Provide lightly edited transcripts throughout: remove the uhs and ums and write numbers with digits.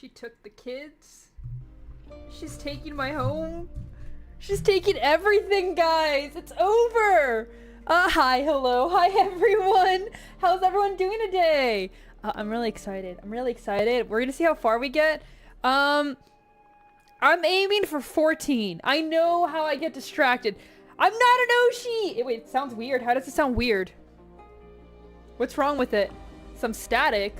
She took the kids. She's taking my home. She's taking everything, guys. It's over. Hi, hello. Hi, everyone. How's everyone doing today? I'm really excited. We're gonna see how far we get. I'm aiming for 14. I know how I get distracted. I'm not an Oshi! Wait, it sounds weird. How does it sound weird? What's wrong with it? Some static.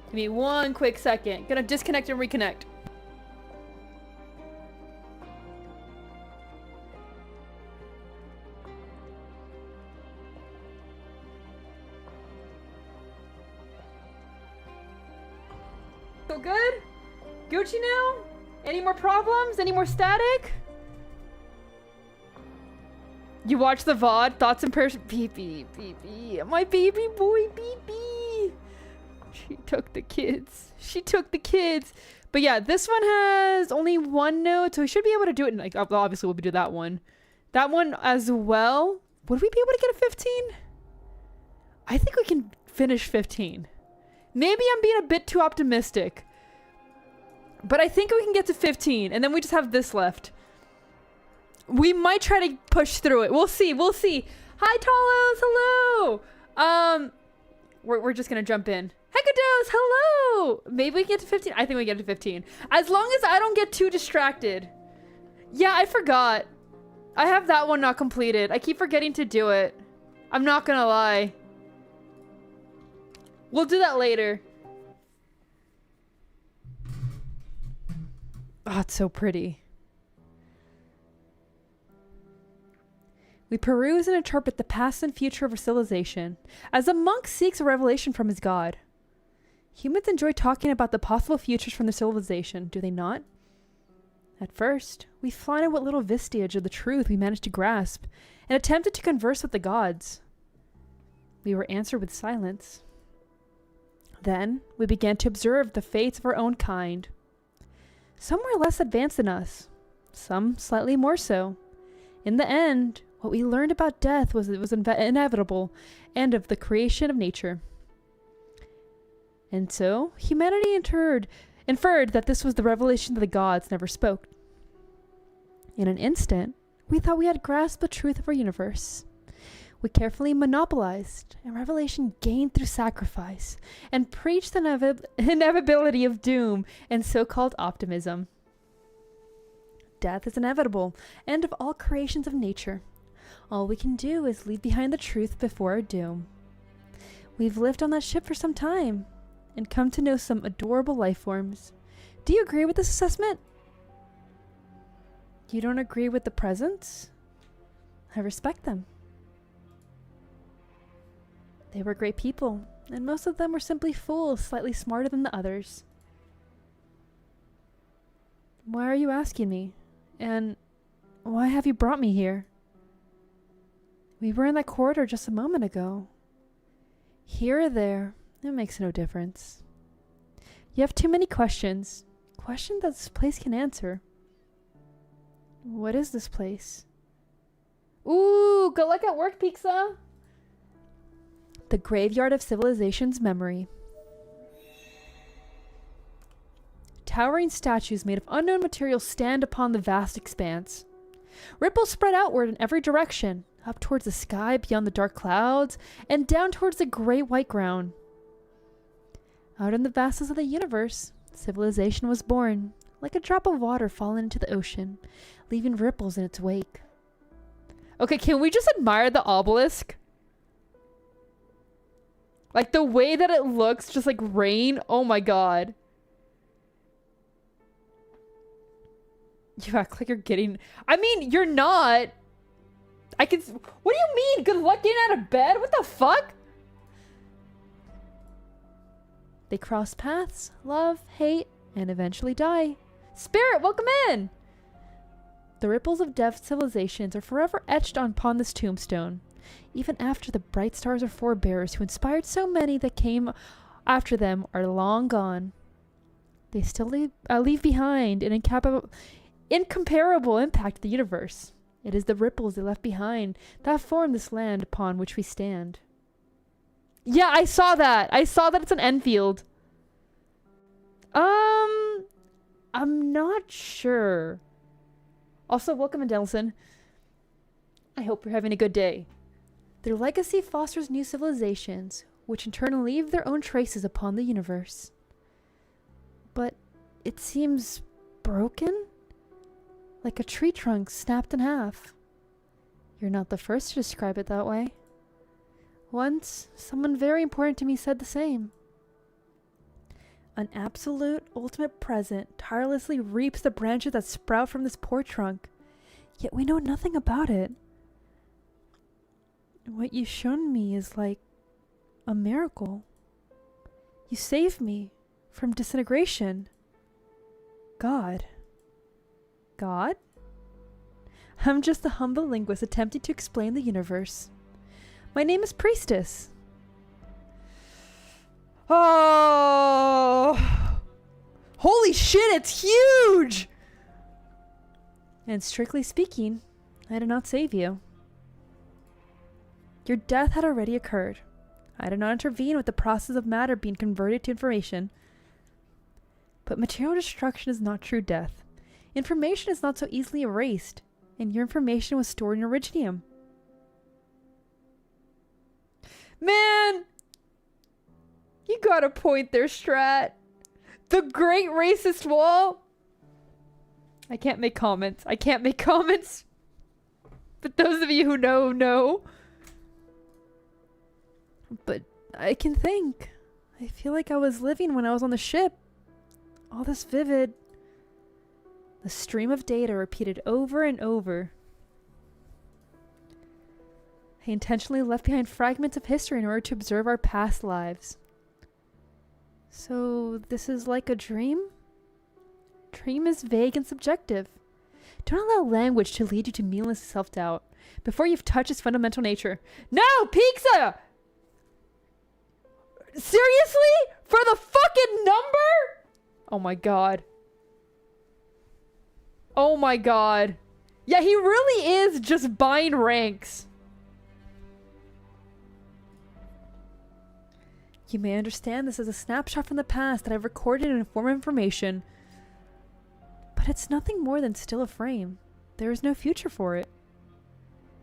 Give me one quick second. Gonna disconnect and reconnect. So good? Gucci now? Any more problems? Any more static? You watch the VOD? Thoughts and prayers? BB. My baby boy, BB. She took the kids. But yeah, this one has only one note, so we should be able to do it. Like, obviously, we'll do that one. That one as well. Would we be able to get a 15? I think we can finish 15. Maybe I'm being a bit too optimistic. But I think we can get to 15, and then we just have this left. We might try to push through it. We'll see. Hi, Talos. Hello. We're just gonna jump in. Hekados, hello. Maybe we can get to 15. I think we get to 15. As long as I don't get too distracted. Yeah, I forgot. I have that one not completed. I keep forgetting to do it. I'm not gonna lie. We'll do that later. Oh, it's so pretty. We peruse and interpret the past and future of our civilization as a monk seeks a revelation from his god. Humans enjoy talking about the possible futures from their civilization, do they not? At first, we flaunted what little vestige of the truth we managed to grasp and attempted to converse with the gods. We were answered with silence. Then, we began to observe the fates of our own kind. Some were less advanced than us, some slightly more so. In the end, what we learned about death was it was inevitable and of the creation of nature. And so, humanity inferred that this was the revelation that the gods never spoke. In an instant, we thought we had grasped the truth of our universe. We carefully monopolized, and revelation gained through sacrifice, and preached the inevitability of doom and so-called optimism. Death is inevitable, and of all creations of nature. All we can do is leave behind the truth before our doom. We've lived on that ship for some time, and come to know some adorable life forms. Do you agree with this assessment? You don't agree with the presents? I respect them. They were great people, and most of them were simply fools, slightly smarter than the others. Why are you asking me? And why have you brought me here? We were in that corridor just a moment ago. Here or there, it makes no difference. You have too many questions. Questions that this place can answer. What is this place? Ooh, good luck at work, Pizza! The graveyard of civilization's memory. Towering statues made of unknown materials stand upon the vast expanse. Ripples spread outward in every direction, up towards the sky beyond the dark clouds, and down towards the great white ground. Out in the vastness of the universe, civilization was born, like a drop of water fallen into the ocean, leaving ripples in its wake. Okay, can we just admire the obelisk? Like the way that it looks, just like rain. Oh my god. You act like you're getting... I mean, you're not. I can... What do you mean? Good luck getting out of bed? What the fuck? They cross paths, love, hate, and eventually die. Spirit, welcome in! The ripples of deaf civilizations are forever etched upon this tombstone. Even after the bright stars or forebears who inspired so many that came after them are long gone. They still leave behind an incomparable impact to the universe. It is the ripples they left behind that form this land upon which we stand. Yeah, I saw that. I saw that it's an Enfield. I'm not sure. Also, welcome, Adelson. I hope you're having a good day. Their legacy fosters new civilizations, which in turn leave their own traces upon the universe. But it seems broken? Like a tree trunk snapped in half. You're not the first to describe it that way. Once, someone very important to me said the same. An absolute, ultimate present tirelessly reaps the branches that sprout from this poor trunk, yet we know nothing about it. What you've shown me is like a miracle. You saved me from disintegration. God. God? I'm just a humble linguist attempting to explain the universe. My name is Priestess. Oh! Holy shit, it's huge! And strictly speaking, I did not save you. Your death had already occurred. I did not intervene with the process of matter being converted to information. But material destruction is not true death. Information is not so easily erased, and your information was stored in Originium. Man! You got a point there, Strat. The Great Racist Wall? I can't make comments. I can't make comments. But those of you who know, know. But I can think. I feel like I was living when I was on the ship. All this vivid. The stream of data repeated over and over. I intentionally left behind fragments of history in order to observe our past lives. So this is like a dream? Dream is vague and subjective. Don't allow language to lead you to meaningless self-doubt before you've touched its fundamental nature. No, pizza! Seriously? For the fucking number? Oh my god. Oh my god. Yeah, he really is just buying ranks. You may understand this as a snapshot from the past that I've recorded in a form of information. But it's nothing more than still a frame. There is no future for it.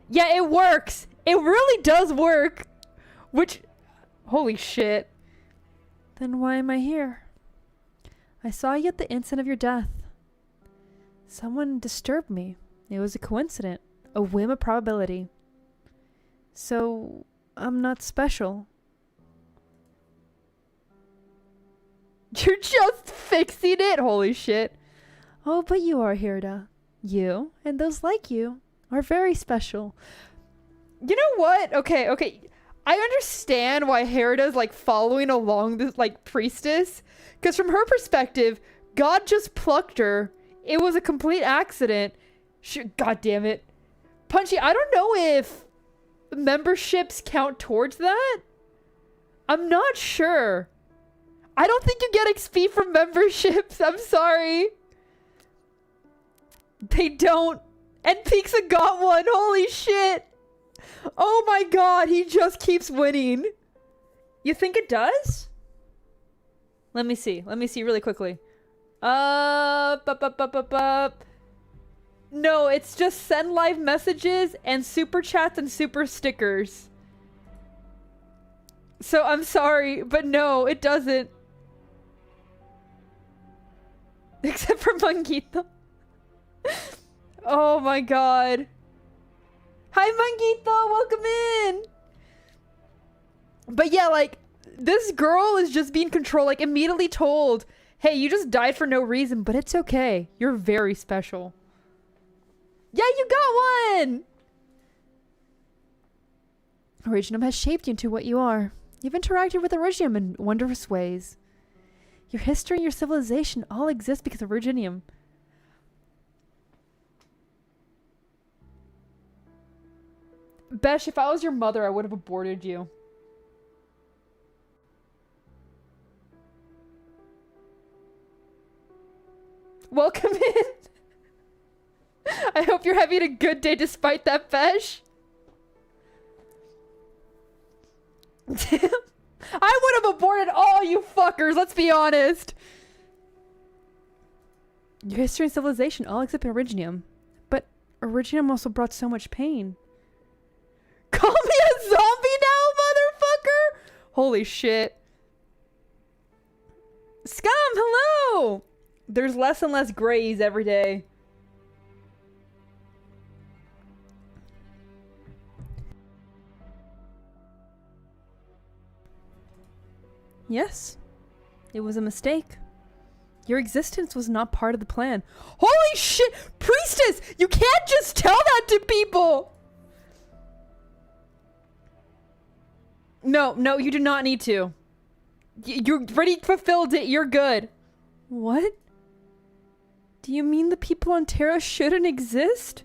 Yeah, it works! It really does work! Which... Holy shit. Then why am I here? I saw you at the instant of your death. Someone disturbed me. It was a coincidence. A whim of probability. So, I'm not special. You're just fixing it? Holy shit. Oh, but you are, Hirda. You, and those like you, are very special. You know what? Okay. I understand why Hirda's like following along this like priestess. Because from her perspective, God just plucked her. It was a complete accident. God damn it. Punchy, I don't know if memberships count towards that. I'm not sure. I don't think you get XP from memberships. I'm sorry. They don't. And Pizza got one. Holy shit. Oh my god. He just keeps winning. You think it does? Let me see. Let me see really quickly. No, it's just send live messages and super chats and super stickers. So I'm sorry, but no, it doesn't. Except for Manguito. Oh my god. Hi Manguito, welcome in. But yeah, like, this girl is just being controlled, like immediately told, hey, you just died for no reason, but it's okay. You're very special. Yeah, you got one! Originium has shaped you into what you are. You've interacted with Originium in wondrous ways. Your history and your civilization all exist because of Originium. Besh, if I was your mother, I would have aborted you. Welcome in. I hope you're having a good day despite that, Besh. aborted all you fuckers, let's be honest. Your history and civilization all except Originium. But Originium also brought so much pain. Call me a zombie now, motherfucker! Holy shit. Scum, hello! There's less and less grays every day. Yes, it was a mistake. Your existence was not part of the plan. Holy shit! Priestess! You can't just tell that to people! No, you do not need to. You already fulfilled it. You're good. What? Do you mean the people on Terra shouldn't exist?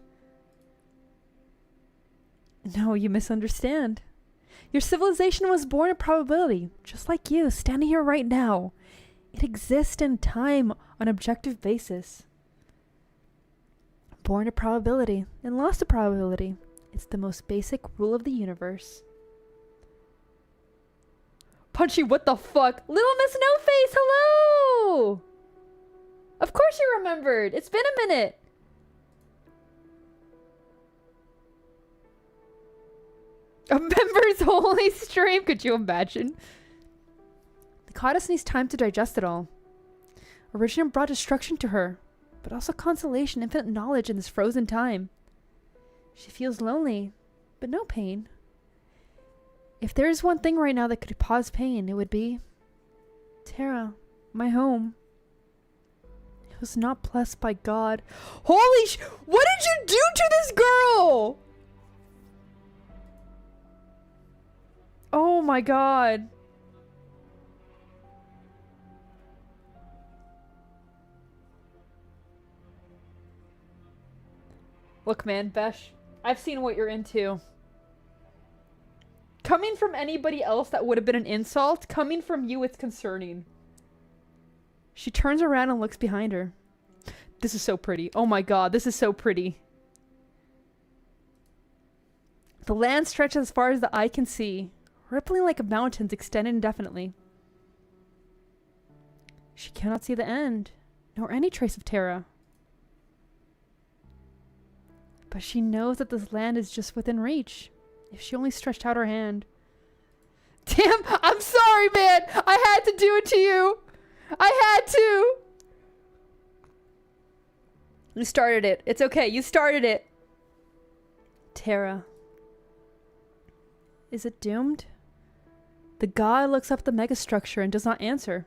No, you misunderstand. Your civilization was born of probability, just like you, standing here right now. It exists in time on objective basis. Born to probability and lost to probability. It's the most basic rule of the universe. Punchy, what the fuck? Little Miss No Face, hello! Of course you remembered. It's been a minute. A member's holy stream. Could you imagine? The goddess needs time to digest it all. Originium brought destruction to her, but also consolation, infinite knowledge in this frozen time. She feels lonely, but no pain. If there is one thing right now that could cause pain, it would be Terra, my home. It was not blessed by God. Holy sh! What did you do to this girl? Oh my god. Look, man, Besh, I've seen what you're into. Coming from anybody else, that would have been an insult. Coming from you, it's concerning. She turns around and looks behind her. This is so pretty. Oh my god, this is so pretty. The land stretches as far as the eye can see, rippling like mountains extended indefinitely. She cannot see the end, nor any trace of Terra. But she knows that this land is just within reach, if she only stretched out her hand. Damn, I'm sorry, man! I had to do it to you! I had to! You started it. It's okay, you started it. Terra. Is it doomed? The god looks up the megastructure and does not answer.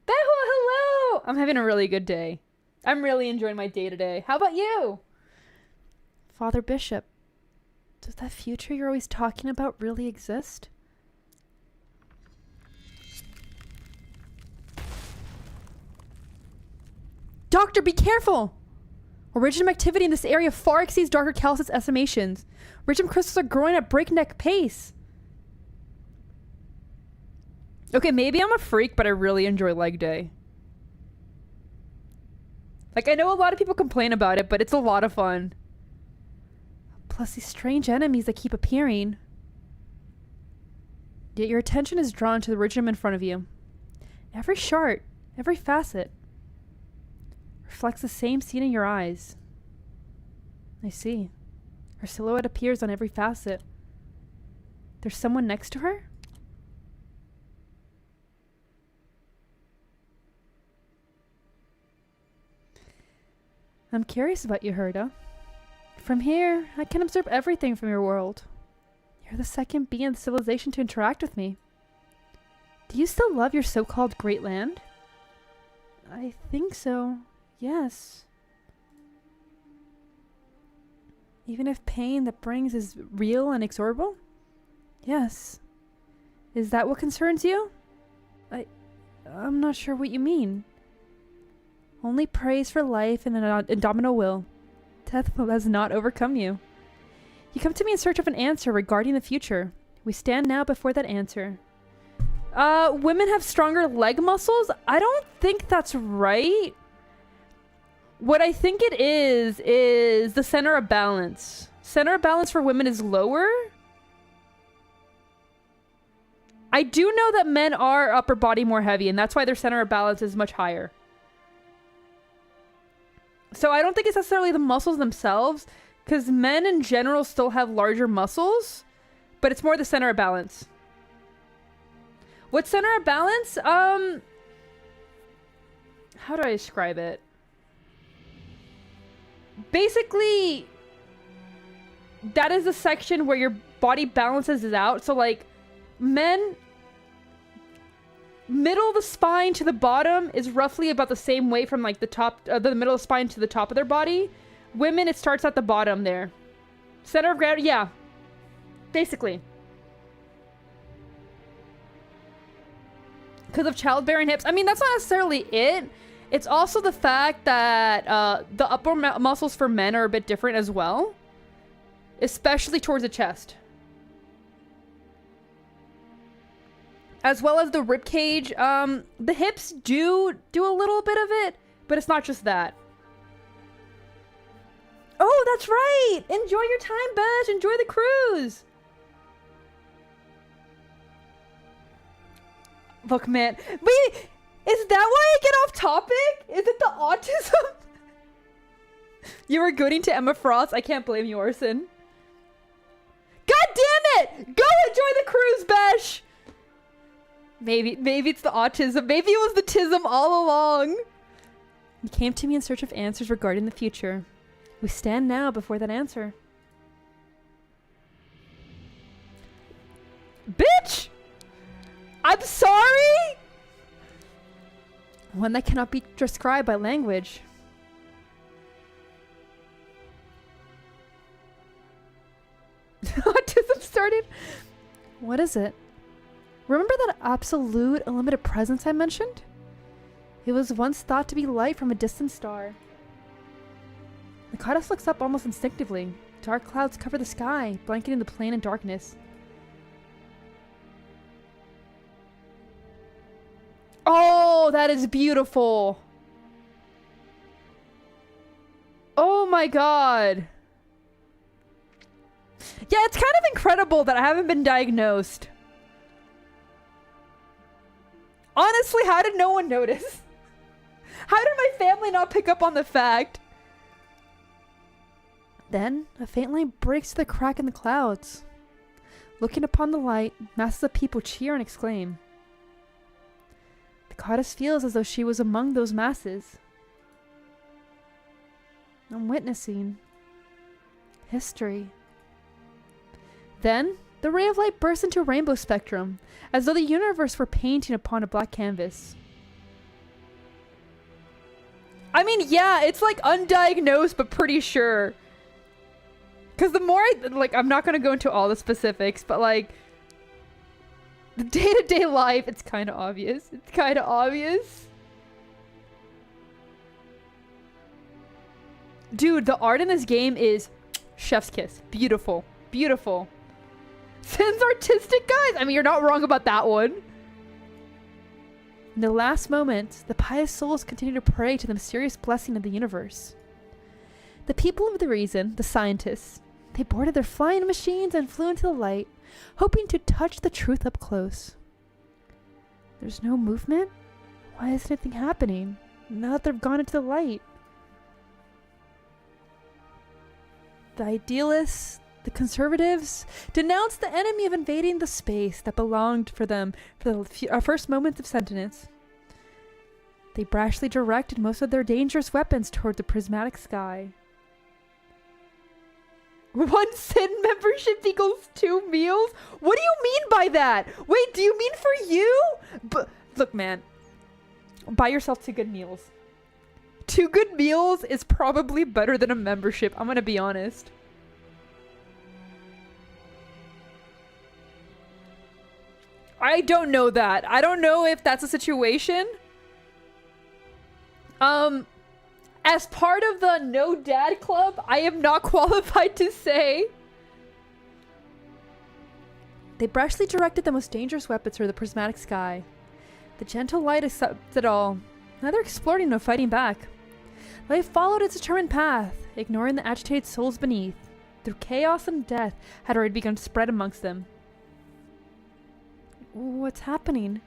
Behu, hello! I'm having a really good day. I'm really enjoying my day today. How about you? Father Bishop, does that future you're always talking about really exist? Doctor, be careful! Originium activity in this area far exceeds Dr. Callis' estimations. Originium crystals are growing at breakneck pace. Okay, maybe I'm a freak, but I really enjoy leg day. Like, I know a lot of people complain about it, but it's a lot of fun. Plus these strange enemies that keep appearing. Yet your attention is drawn to the Originium in front of you. Every chart, every facet, reflects the same scene in your eyes. I see. Her silhouette appears on every facet. There's someone next to her? I'm curious about you, Herda. From here, I can observe everything from your world. You're the second being in the civilization to interact with me. Do you still love your so-called Great Land? I think so. Yes. Even if pain that brings is real and inexorable? Yes. Is that what concerns you? I'm not sure what you mean. Only praise for life and an indomitable will. Death has not overcome you. You come to me in search of an answer regarding the future. We stand now before that answer. Women have stronger leg muscles? I don't think that's right. What I think it is the center of balance. Center of balance for women is lower? I do know that men are upper body more heavy, and that's why their center of balance is much higher. So I don't think it's necessarily the muscles themselves, because men in general still have larger muscles, but it's more the center of balance. What center of balance? How do I describe it? Basically, that is the section where your body balances out. So like men, middle of the spine to the bottom is roughly about the same way from like the top, the middle of the spine to the top of their body. Women, it starts at the bottom there. Center of gravity, yeah. Basically. Because of childbearing hips. I mean, that's not necessarily it. It's also the fact that the upper muscles for men are a bit different as well. Especially towards the chest. As well as the rib cage. The hips do a little bit of it, but it's not just that. Oh, that's right! Enjoy your time, Besh! Enjoy the cruise! Look, man. Wait! Is that why I get off topic? Is it the autism? You were goading to Emma Frost? I can't blame you, Orson. God damn it! Go enjoy the cruise, Besh! Maybe it's the autism. Maybe it was the tism all along. You came to me in search of answers regarding the future. We stand now before that answer. Bitch! I'm sorry? One that cannot be described by language. Autism started? What is it? Remember that absolute, unlimited presence I mentioned? It was once thought to be light from a distant star. The goddess looks up almost instinctively. Dark clouds cover the sky, blanketing the plain in darkness. Oh, that is beautiful. Oh my god. Yeah, it's kind of incredible that I haven't been diagnosed. Honestly, how did no one notice? How did my family not pick up on the fact? Then, a faint light breaks through the crack in the clouds. Looking upon the light, masses of people cheer and exclaim. The goddess feels as though she was among those masses. I'm witnessing history. Then, the ray of light bursts into a rainbow spectrum, as though the universe were painting upon a black canvas. I mean, yeah, it's like undiagnosed, but pretty sure. Because the more I'm not going to go into all the specifics, but like, the day-to-day life, it's kind of obvious. It's kind of obvious. Dude, the art in this game is chef's kiss. Beautiful. Beautiful. Sin's artistic, guys. I mean, you're not wrong about that one. In the last moment, the pious souls continue to pray to the mysterious blessing of the universe. The people of the reason, the scientists, they boarded their flying machines and flew into the light, hoping to touch the truth up close. There's no movement? Why isn't anything happening now that they've gone into the light? The idealists, the conservatives, denounced the enemy of invading the space that belonged for them for the first moments of sentience. They brashly directed most of their dangerous weapons toward the prismatic sky. 1 Sin membership equals 2 meals? What do you mean by that? Wait, do you mean for you? Look, man. Buy yourself 2 good meals. 2 good meals is probably better than a membership. I'm gonna be honest. I don't know that. I don't know if that's a situation. As part of the No Dad Club, I am not qualified to say. They brashly directed the most dangerous weapons toward the prismatic sky. The gentle light accepted it all, neither exploring nor fighting back. Life followed its determined path, ignoring the agitated souls beneath. Through chaos and death had already begun to spread amongst them. What's happening?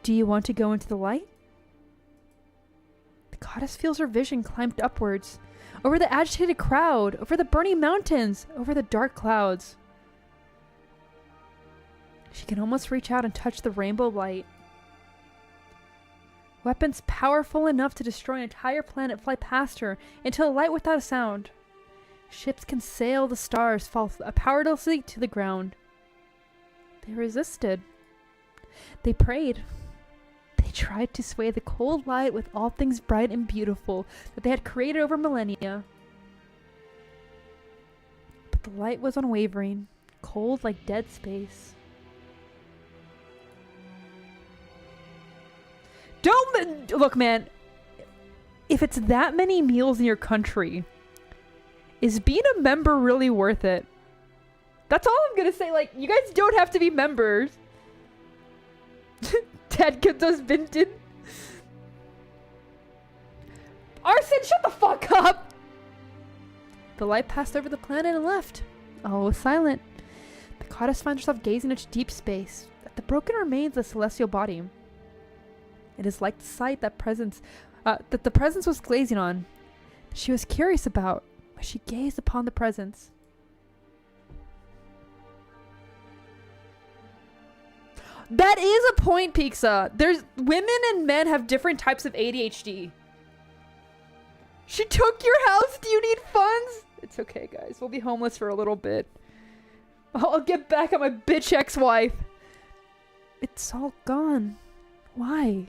Do you want to go into the light? The goddess feels her vision climbed upwards, over the agitated crowd, over the burning mountains, over the dark clouds. She can almost reach out and touch the rainbow light. Weapons powerful enough to destroy an entire planet fly past her into a light without a sound. Ships can sail the stars, fall powerlessly to the ground. They resisted. They prayed. They tried to sway the cold light with all things bright and beautiful that they had created over millennia. But the light was unwavering, cold like dead space. Don't look, man. If it's that many meals in your country, is being a member really worth it? That's all I'm gonna say. Like, you guys don't have to be members. Ted gets us Vinton. Arson, shut the fuck up! The light passed over the planet and left. All was silent. The goddess finds herself gazing into deep space at the broken remains of the celestial body. It is like the sight that the presence was glazing on. She was curious about as she gazed upon the presence. That is a point, Pixa. There's women and men have different types of ADHD. She took your house. Do you need funds? It's okay, guys. We'll be homeless for a little bit. I'll get back at my bitch ex-wife. It's all gone. Why?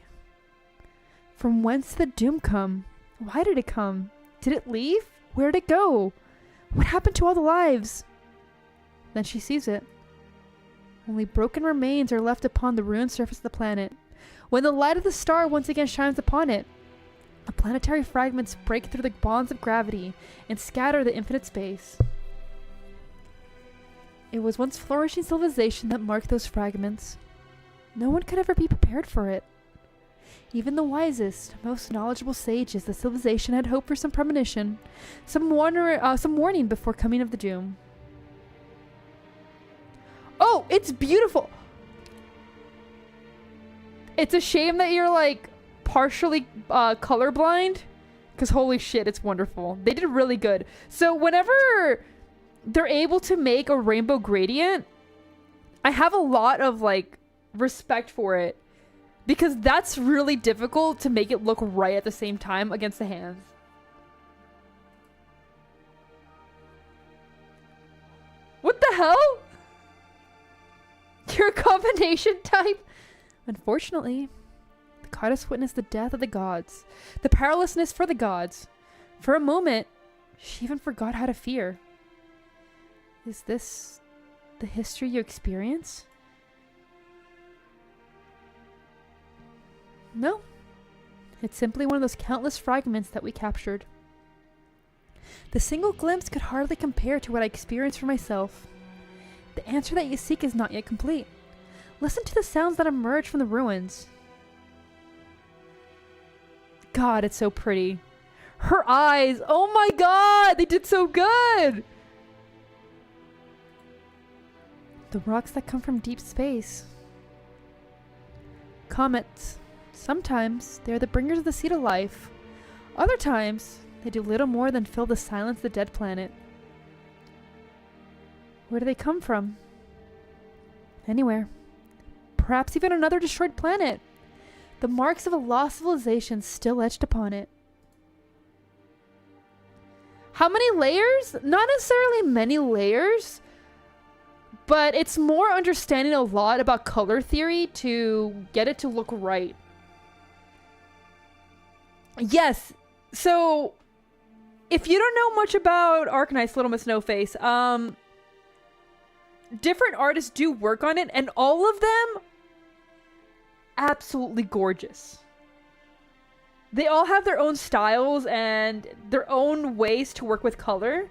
From whence did the doom come? Why did it come? Did it leave? Where did it go? What happened to all the lives? Then she sees it. Only broken remains are left upon the ruined surface of the planet. When the light of the star once again shines upon it, the planetary fragments break through the bonds of gravity and scatter the infinite space. It was once flourishing civilization that marked those fragments. No one could ever be prepared for it. Even the wisest, most knowledgeable sages of the civilization had hoped for some premonition, some warning before coming of the doom. Oh, it's beautiful. It's a shame that you're like partially colorblind, because holy shit, it's wonderful. They did really good. So whenever they're able to make a rainbow gradient, I have a lot of like respect for it, because that's really difficult to make it look right at the same time against the hands. What the hell? You're a combination type? Unfortunately, the goddess witnessed the death of the gods, the powerlessness for the gods. For a moment, she even forgot how to fear. Is this the history you experience? No. It's simply one of those countless fragments that we captured. The single glimpse could hardly compare to what I experienced for myself. The answer that you seek is not yet complete. Listen to the sounds that emerge from the ruins. God, it's so pretty. Her eyes! Oh my god! They did so good! The rocks that come from deep space. Comets. Sometimes they are the bringers of the seed of life. Other times, they do little more than fill the silence of the dead planet. Where do they come from? Anywhere. Perhaps even another destroyed planet. The marks of a lost civilization still etched upon it. How many layers? Not necessarily many layers, but it's more understanding a lot about color theory to get it to look right. Yes, so if you don't know much about Arknights, Little Miss No Face, different artists do work on it, and all of them absolutely gorgeous. They all have their own styles and their own ways to work with color,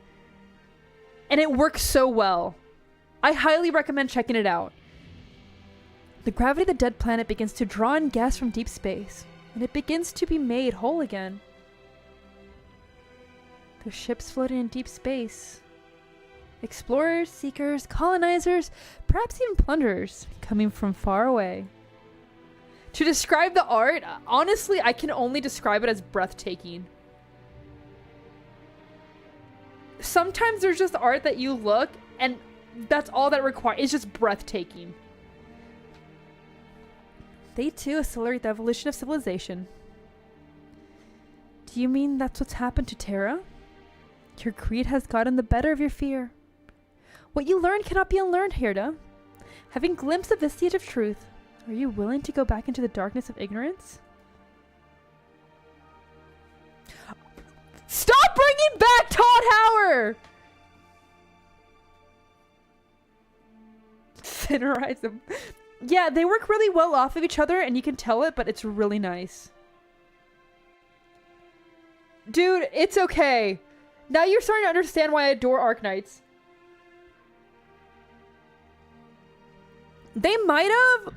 and it works so well. I highly recommend checking it out. The gravity of the dead planet begins to draw in gas from deep space, and it begins to be made whole again. The ships floating in deep space. Explorers, seekers, colonizers, perhaps even plunderers, coming from far away. To describe the art, honestly, I can only describe it as breathtaking. Sometimes there's just art that you look, and that's all that requires. It's just breathtaking. They too accelerate the evolution of civilization. Do you mean that's what's happened to Terra? Your greed has gotten the better of your fear. What you learned cannot be unlearned, Herda. Having glimpsed the vestigial truth, are you willing to go back into the darkness of ignorance? Stop bringing back Todd Hauer! Censorize them. Yeah, they work really well off of each other, and you can tell it, but it's really nice. Dude, it's okay. Now you're starting to understand why I adore Arknights. They might have,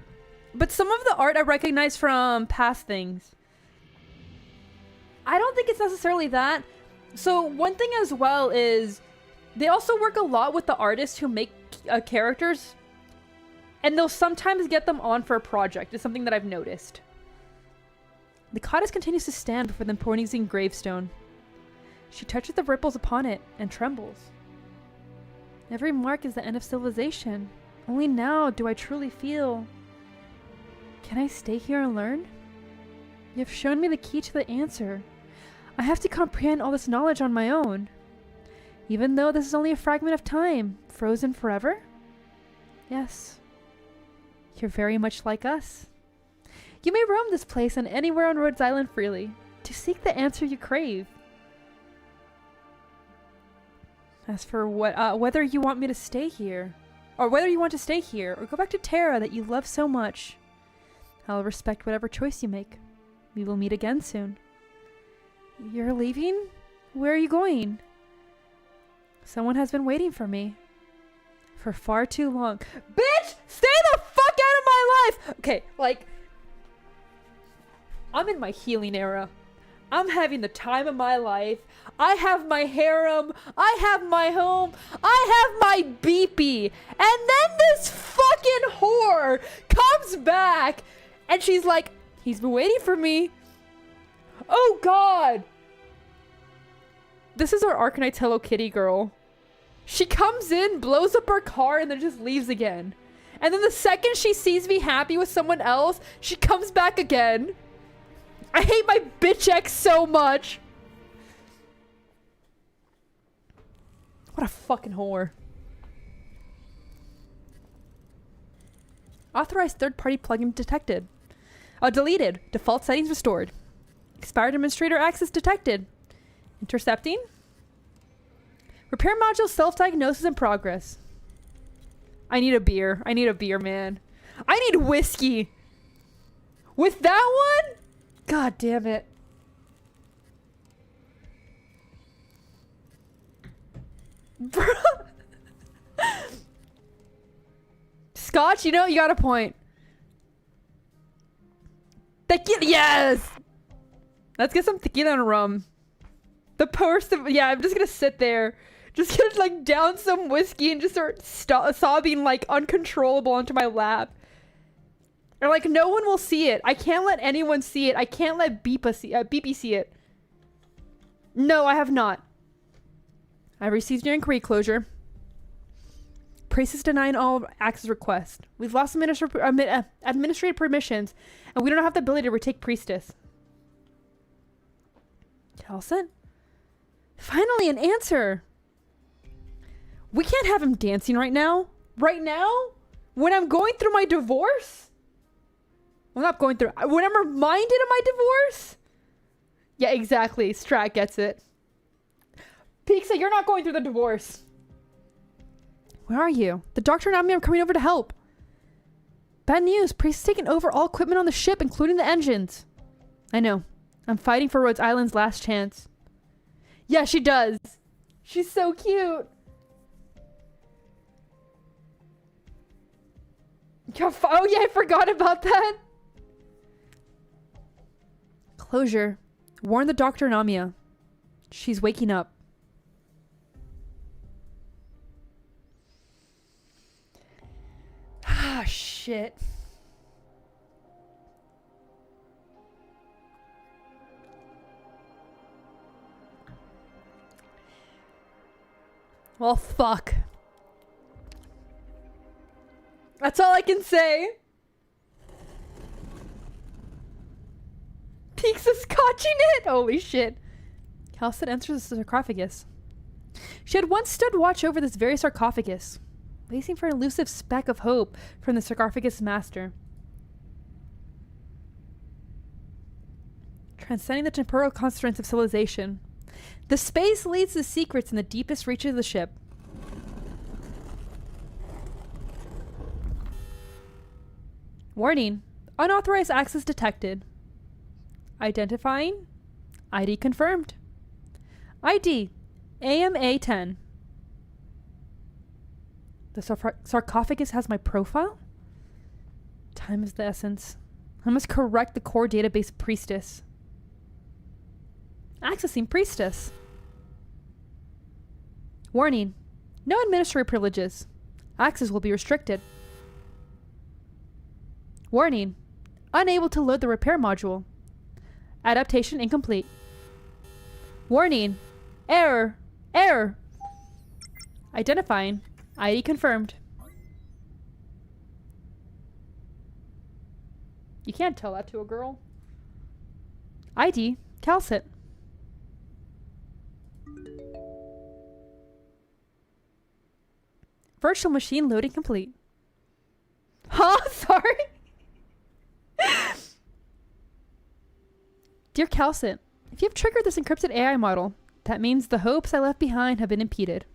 but some of the art I recognize from past things. I don't think it's necessarily that. So one thing as well is they also work a lot with the artists who make characters, and they'll sometimes get them on for a project. It's something that I've noticed. The goddess continues to stand before the Pornixine gravestone. She touches the ripples upon it and trembles. Every mark is the end of civilization. Only now do I truly feel. Can I stay here and learn? You have shown me the key to the answer. I have to comprehend all this knowledge on my own. Even though this is only a fragment of time, frozen forever? Yes. You're very much like us. You may roam this place and anywhere on Rhodes Island freely, to seek the answer you crave. As for whether you want me to stay here, or whether you want to stay here, or go back to Terra that you love so much, I'll respect whatever choice you make. We will meet again soon. You're leaving? Where are you going? Someone has been waiting for me. For far too long. Bitch! Stay the fuck out of my life! Okay, like, I'm in my healing era. I'm having the time of my life. I have my harem. I have my home. I have my beepee. And then this fucking whore comes back and she's like, he's been waiting for me. Oh God. This is our Arknights Hello Kitty girl. She comes in, blows up her car, and then just leaves again. And then the second she sees me happy with someone else, she comes back again. I hate my bitch ex so much. What a fucking whore. Authorized third-party plugin detected. Deleted. Default settings restored. Expired administrator access detected. Intercepting. Repair module self-diagnosis in progress. I need a beer. I need a beer, man. I need whiskey. With that one? God damn it. Bro. Scotch, you know, you got a point. Tequila, yes! Let's get some tequila and rum. The post of, yeah, I'm just gonna sit there. Just gonna like down some whiskey and just start sobbing like uncontrollable onto my lap. Or like no one will see it. I can't let anyone see it. I can't let Beepy see it. No, I have not. I received your inquiry closure. Priest is denying all access requests. We've lost administrative permissions, and we don't have the ability to retake Priestess. Kelson? Finally, an answer! We can't have him dancing right now. Right now? When I'm going through my divorce? I'm not going through... When I'm reminded of my divorce? Yeah, exactly. Strat gets it. Pizza, you're not going through the divorce. Where are you? The doctor and I are coming over to help. Bad news. Priest has taken over all equipment on the ship, including the engines. I know. I'm fighting for Rhodes Island's last chance. Yeah, she does. She's so cute. Oh yeah, I forgot about that. Closure. Warn the doctor and Amia. She's waking up. shit. Well, fuck. That's all I can say. Peeks is scotching it. Holy shit. Calcit enters the sarcophagus. She had once stood watch over this very sarcophagus, waiting for an elusive speck of hope from the sarcophagus master. Transcending the temporal constraints of civilization, the space leads to secrets in the deepest reaches of the ship. Warning. Unauthorized access detected. Identifying. ID confirmed. ID. AMA10. The sarcophagus has my profile? Time is the essence. I must correct the core database priestess. Accessing priestess. Warning. No administrative privileges. Access will be restricted. Warning. Unable to load the repair module. Adaptation incomplete. Warning. Error. Error. Identifying. ID confirmed. You can't tell that to a girl. ID. Calcit. Virtual machine loading complete. Huh? Sorry? Dear Calcit, if you have triggered this encrypted AI model, that means the hopes I left behind have been impeded.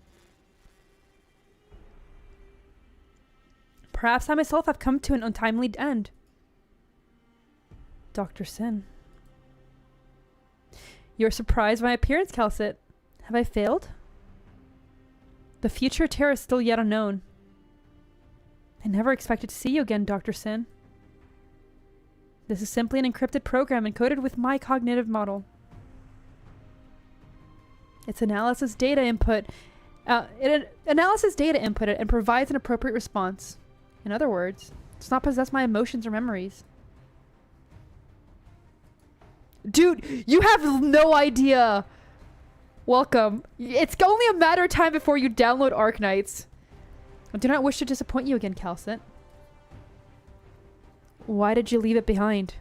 Perhaps I myself have come to an untimely end. Dr. Sin. You're surprised by my appearance, Calcit. Have I failed? The future terror is still yet unknown. I never expected to see you again, Dr. Sin. This is simply an encrypted program encoded with my cognitive model. Its analysis data input. It analyzes data inputted and provides an appropriate response. In other words, it does not possess my emotions or memories. Dude, you have no idea. Welcome. It's only a matter of time before you download Arknights. I do not wish to disappoint you again, Calcit. Why did you leave it behind?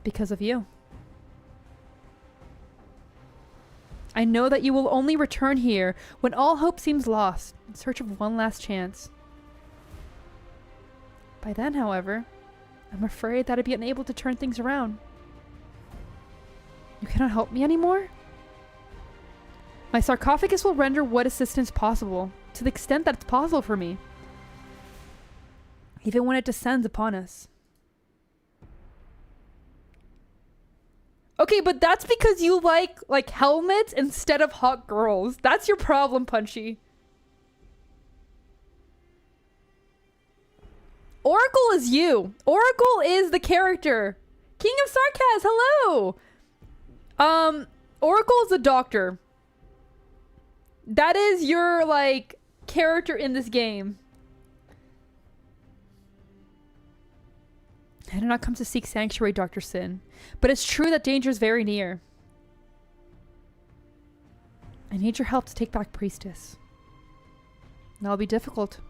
Because of you. I know that you will only return here when all hope seems lost, in search of one last chance. By then, however, I'm afraid that I'd be unable to turn things around. You cannot help me anymore? My sarcophagus will render what assistance possible, to the extent that it's possible for me. Even when it descends upon us. Okay, but that's because you like helmets instead of hot girls. That's your problem, Punchy. Oracle is you. Oracle is the character. King of Sarkaz, hello. Oracle is the doctor. That is your, like, character in this game. I did not come to seek sanctuary, Dr. Sin, but it's true that danger is very near. I need your help to take back Priestess. That'll be difficult.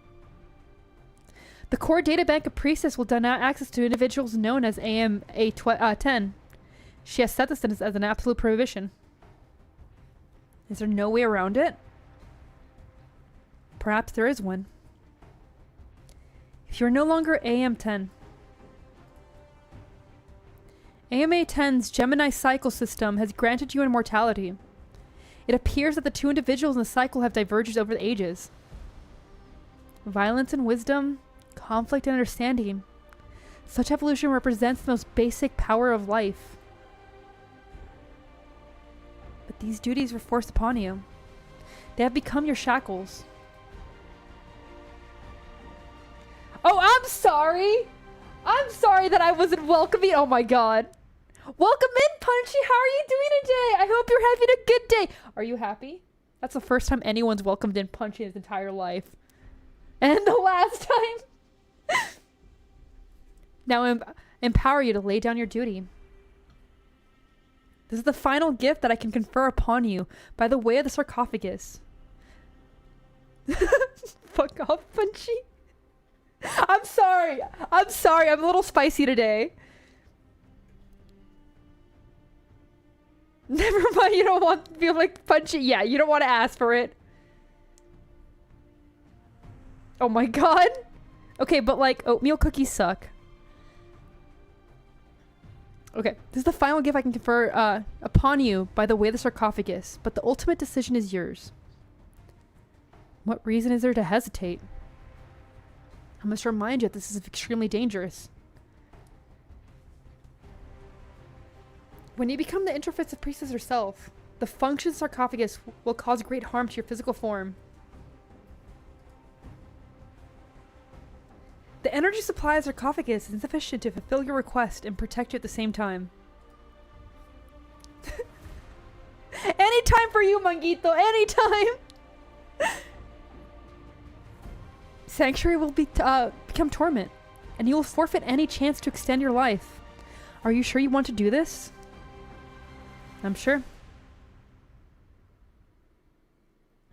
The core databank of Priestess will deny access to individuals known as AMA10. She has set this as an absolute prohibition. Is there no way around it? Perhaps there is one. If you're no longer AM10, AMA10's Gemini cycle system has granted you immortality. It appears that the two individuals in the cycle have diverged over the ages. Violence and wisdom, conflict and understanding. Such evolution represents the most basic power of life. But these duties were forced upon you. They have become your shackles. Oh, I'm sorry! I'm sorry that I wasn't welcoming. Oh my god. Welcome in, Punchy. How are you doing today? I hope you're having a good day. Are you happy? That's the first time anyone's welcomed in Punchy in his entire life. And the last time. Now empower you to lay down your duty. This is the final gift that I can confer upon you by the way of the sarcophagus. Fuck off, Punchy. I'm sorry. I'm sorry. I'm a little spicy today. Never mind. You don't want to feel like Punchy. Yeah, you don't want to ask for it. Oh my god. Okay, but like oatmeal cookies suck. Okay, this is the final gift I can confer upon you by the way of the sarcophagus, but the ultimate decision is yours. What reason is there to hesitate? I must remind you that this is extremely dangerous. When you become the interface of priestess herself, the function of the sarcophagus will cause great harm to your physical form. The energy supply of the sarcophagus is insufficient to fulfill your request and protect you at the same time. Anytime for you, Manguito! Anytime! Sanctuary will become torment, and you will forfeit any chance to extend your life. Are you sure you want to do this? I'm sure.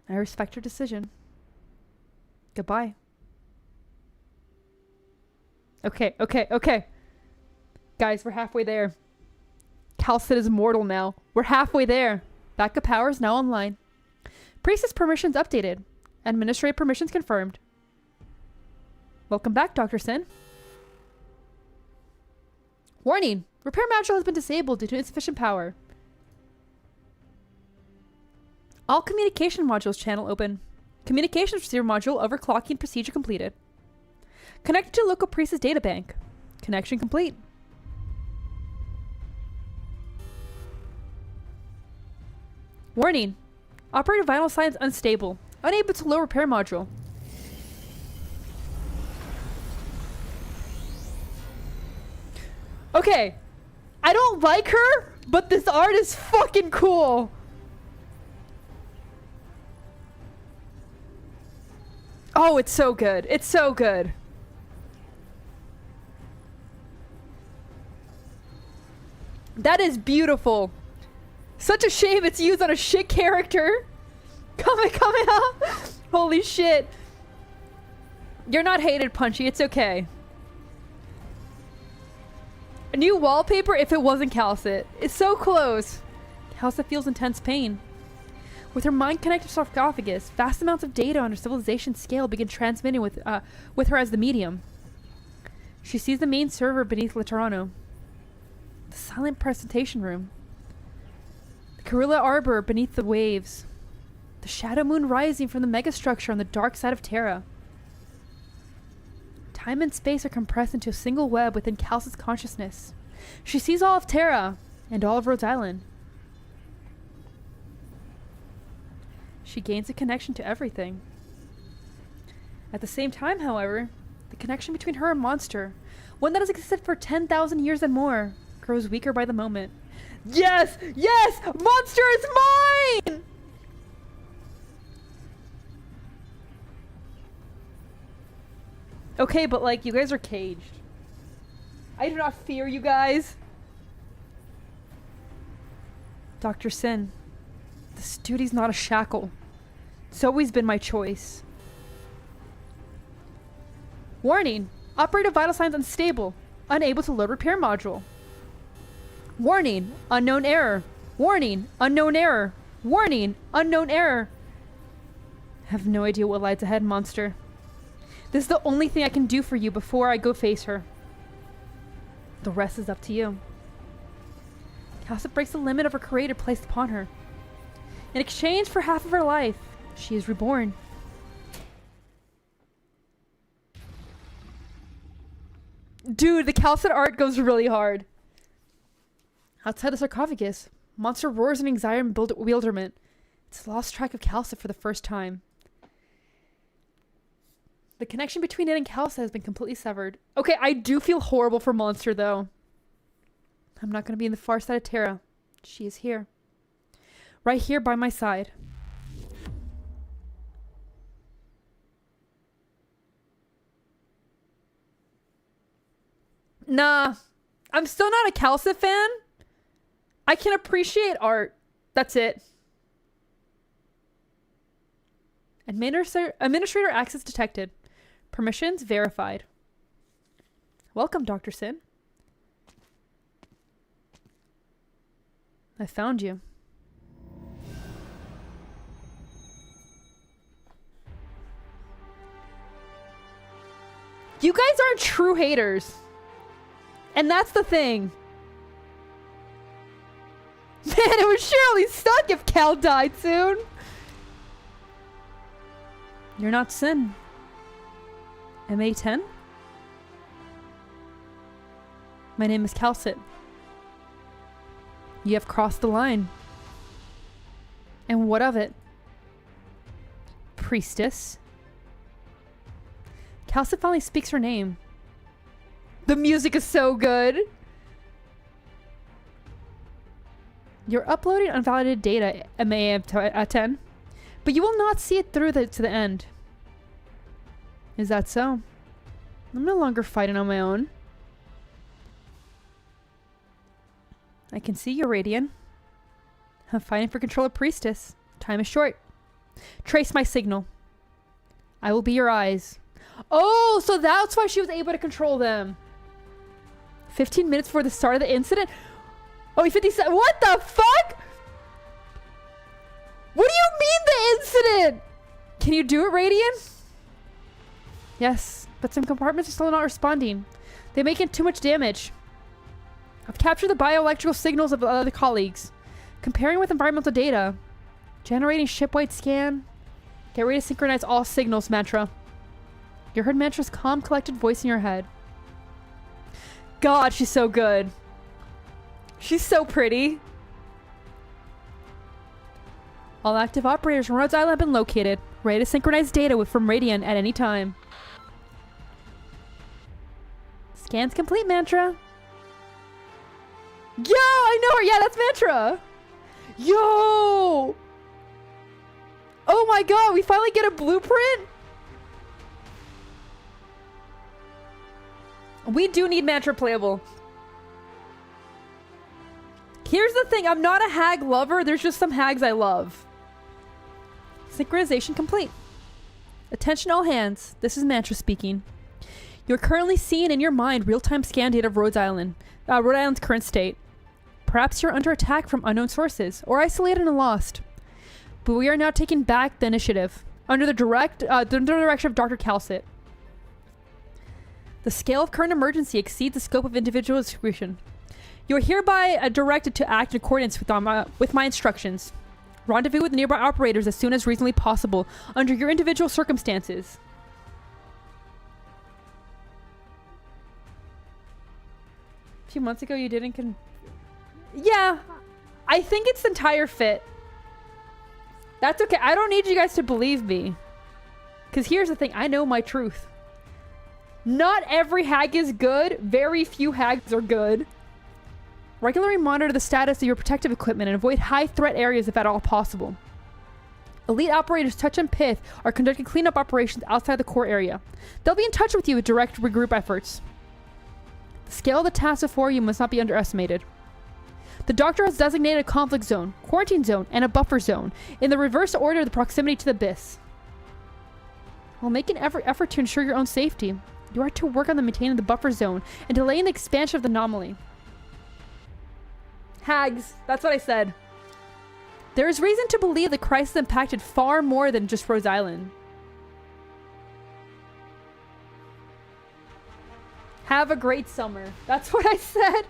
I respect your decision. Goodbye. Okay. Guys, we're halfway there. Calcit is mortal now. We're halfway there. Backup power is now online. Priestess permissions updated. Administrative permissions confirmed. Welcome back, Dr. Sin. Warning! Repair module has been disabled due to insufficient power. All communication modules channel open. Communications receiver module overclocking procedure completed. Connected to local priestess databank. Connection complete. Warning. Operator vital signs unstable. Unable to load repair module. Okay. I don't like her, but this art is fucking cool. Oh, it's so good. It's so good. That is beautiful. Such a shame it's used on a shit character. Coming out. Holy shit. You're not hated, Punchy. It's okay. A new wallpaper if it wasn't Calcit. It's so close. Calcit feels intense pain. With her mind connected to sarcophagus, vast amounts of data on her civilization scale begin transmitting with her as the medium. She sees the main server beneath Laterano. The silent presentation room. The Carilla Arbor beneath the waves. The shadow moon rising from the megastructure on the dark side of Terra. Time and space are compressed into a single web within Calcit's consciousness. She sees all of Terra and all of Rhodes Island. She gains a connection to everything. At the same time, however, the connection between her and Monster, one that has existed for 10,000 years and more, grows weaker by the moment. Yes! Yes! Monster is mine! Okay, but like, you guys are caged. I do not fear you guys. Dr. Sin, this duty's not a shackle. It's always been my choice. Warning! Operator vital signs unstable. Unable to load repair module. Warning! Unknown error. Warning! Unknown error. Warning! Unknown error. I have no idea what lies ahead, Monster. This is the only thing I can do for you before I go face her. The rest is up to you. Calcit breaks the limit of her creator placed upon her. In exchange for half of her life, she is reborn. Dude, the Calcit art goes really hard. Outside the sarcophagus, Monster roars in anxiety and bewilderment. It's lost track of Calcit for the first time. The connection between it and Calcit has been completely severed. Okay, I do feel horrible for Monster, though. I'm not going to be in the far side of Terra. She is here. Right here by my side. Nah. I'm still not a Calcit fan. I can appreciate art. That's it. Administrator access detected. Permissions verified. Welcome, Dr. Sin. I found you. You guys aren't true haters. And that's the thing. Man, it would surely suck if Cal died soon. You're not Sin. MA10? My name is Calcit. You have crossed the line. And what of it? Priestess. Calcit finally speaks her name. The music is so good. You're uploading unvalidated data, MA10, but you will not see it through to the end. Is that so? I'm no longer fighting on my own. I can see you're radiant. I'm fighting for control of Priestess. Time is short. Trace my signal. I will be your eyes. Oh, so that's why she was able to control them. 15 minutes before the start of the incident? Oh, 57. What the fuck? What do you mean the incident? Can you do it, Radiant? Yes, but some compartments are still not responding. They're making too much damage. I've captured the bioelectrical signals of other colleagues. Comparing with environmental data. Generating shipwide scan. Get ready to synchronize all signals, Mantra. You heard Mantra's calm, collected voice in your head. God, she's so good. She's so pretty. All active operators from Rhodes Island have been located. Ready to synchronize data from Radiant at any time. Scans complete, Mantra. Yo, I know her. Yeah, that's Mantra. Yo. Oh my god, we finally get a blueprint? We do need Mantra playable. Here's the thing, I'm not a hag lover, there's just some hags I love. Synchronization complete. Attention all hands, this is Mantra speaking. You're currently seeing in your mind real-time scan data of Rhodes Island, Rhode Island's current state. Perhaps you're under attack from unknown sources, or isolated and lost. But we are now taking back the initiative, under the direction of Dr. Calcit. The scale of current emergency exceeds the scope of individual execution. You are hereby directed to act in accordance with my instructions. Rendezvous with nearby operators as soon as reasonably possible, under your individual circumstances. A few months ago you didn't Yeah, I think it's the entire fit. That's okay, I don't need you guys to believe me. Because here's the thing, I know my truth. Not every hag is good. Very few hags are good. Regularly monitor the status of your protective equipment and avoid high threat areas if at all possible. Elite operators Touch and Pith are conducting cleanup operations outside the core area. They'll be in touch with you with direct regroup efforts. The scale of the task before you must not be underestimated. The doctor has designated a conflict zone, quarantine zone, and a buffer zone in the reverse order of the proximity to the abyss. While making every effort to ensure your own safety, you are to work on maintaining the buffer zone and delaying the expansion of the anomaly. Hags, that's what I said. There is reason to believe the crisis impacted far more than just Rhodes Island. Have a great summer. That's what I said.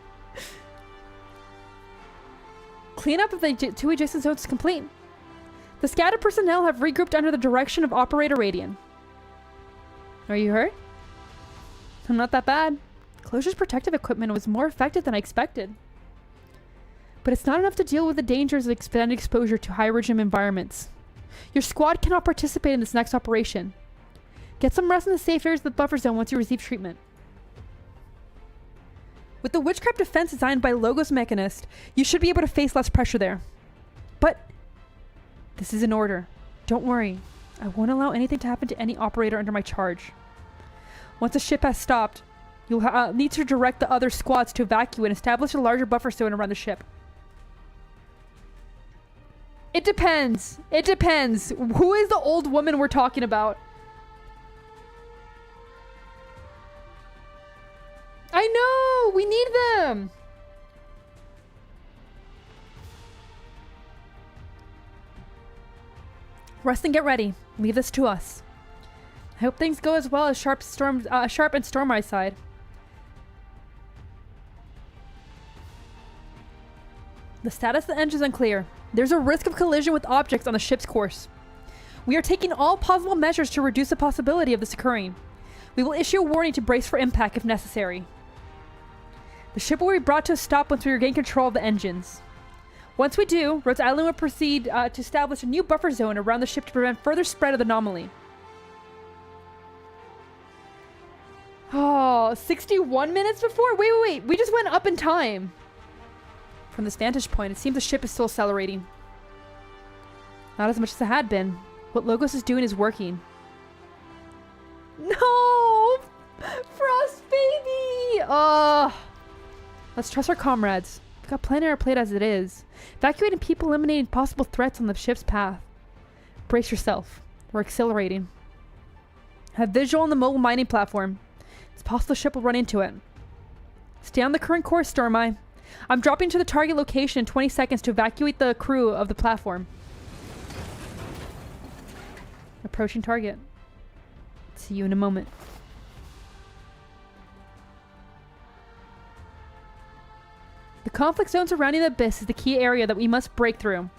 Cleanup of the two adjacent zones is complete. The scattered personnel have regrouped under the direction of Operator Radian. Are you hurt? I'm not that bad. Closure's protective equipment was more effective than I expected. But it's not enough to deal with the dangers of expanded exposure to high-regime environments. Your squad cannot participate in this next operation. Get some rest in the safe areas of the buffer zone once you receive treatment. With the witchcraft defense designed by Logos Mechanist, you should be able to face less pressure there. But this is an order. Don't worry. I won't allow anything to happen to any operator under my charge. Once the ship has stopped, You'll need to direct the other squads to evacuate and establish a larger buffer zone around the ship. It depends. It depends. Who is the old woman we're talking about? I know! We need them! Rest and get ready. Leave this to us. I hope things go as well as Sharp and Storm Eye's side. The status of the engine is unclear. There's a risk of collision with objects on the ship's course. We are taking all possible measures to reduce the possibility of this occurring. We will issue a warning to brace for impact if necessary. The ship will be brought to a stop once we regain control of the engines. Once we do, Rhodes Island will proceed to establish a new buffer zone around the ship to prevent further spread of the anomaly. Oh, 61 minutes before? Wait. We just went up in time. From this vantage point, it seems the ship is still accelerating. Not as much as it had been. What Logos is doing is working. No! Frost baby! Let's trust our comrades. We've got plenty on our plate as it is. Evacuating people, eliminating possible threats on the ship's path. Brace yourself. We're accelerating. Have visual on the mobile mining platform. It's possible the ship will run into it. Stay on the current course, Storm Eye. I'm dropping to the target location in 20 seconds to evacuate the crew of the platform. Approaching target. See you in a moment. The conflict zone surrounding the abyss is the key area that we must break through.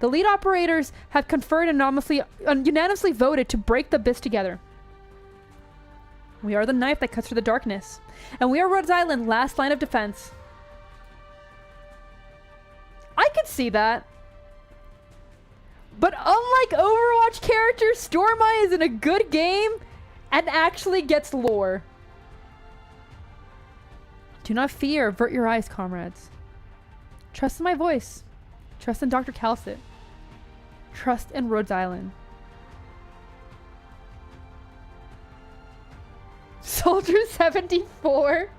The lead operators have conferred and unanimously voted to break the abyss together. We are the knife that cuts through the darkness, and we are Rhodes Island's last line of defense. I could see that. But unlike Overwatch characters, Storm Eye is in a good game and actually gets lore. Do not fear, avert your eyes, comrades. Trust in my voice. Trust in Dr. Calcit. Trust in Rhodes Island. Soldier 74.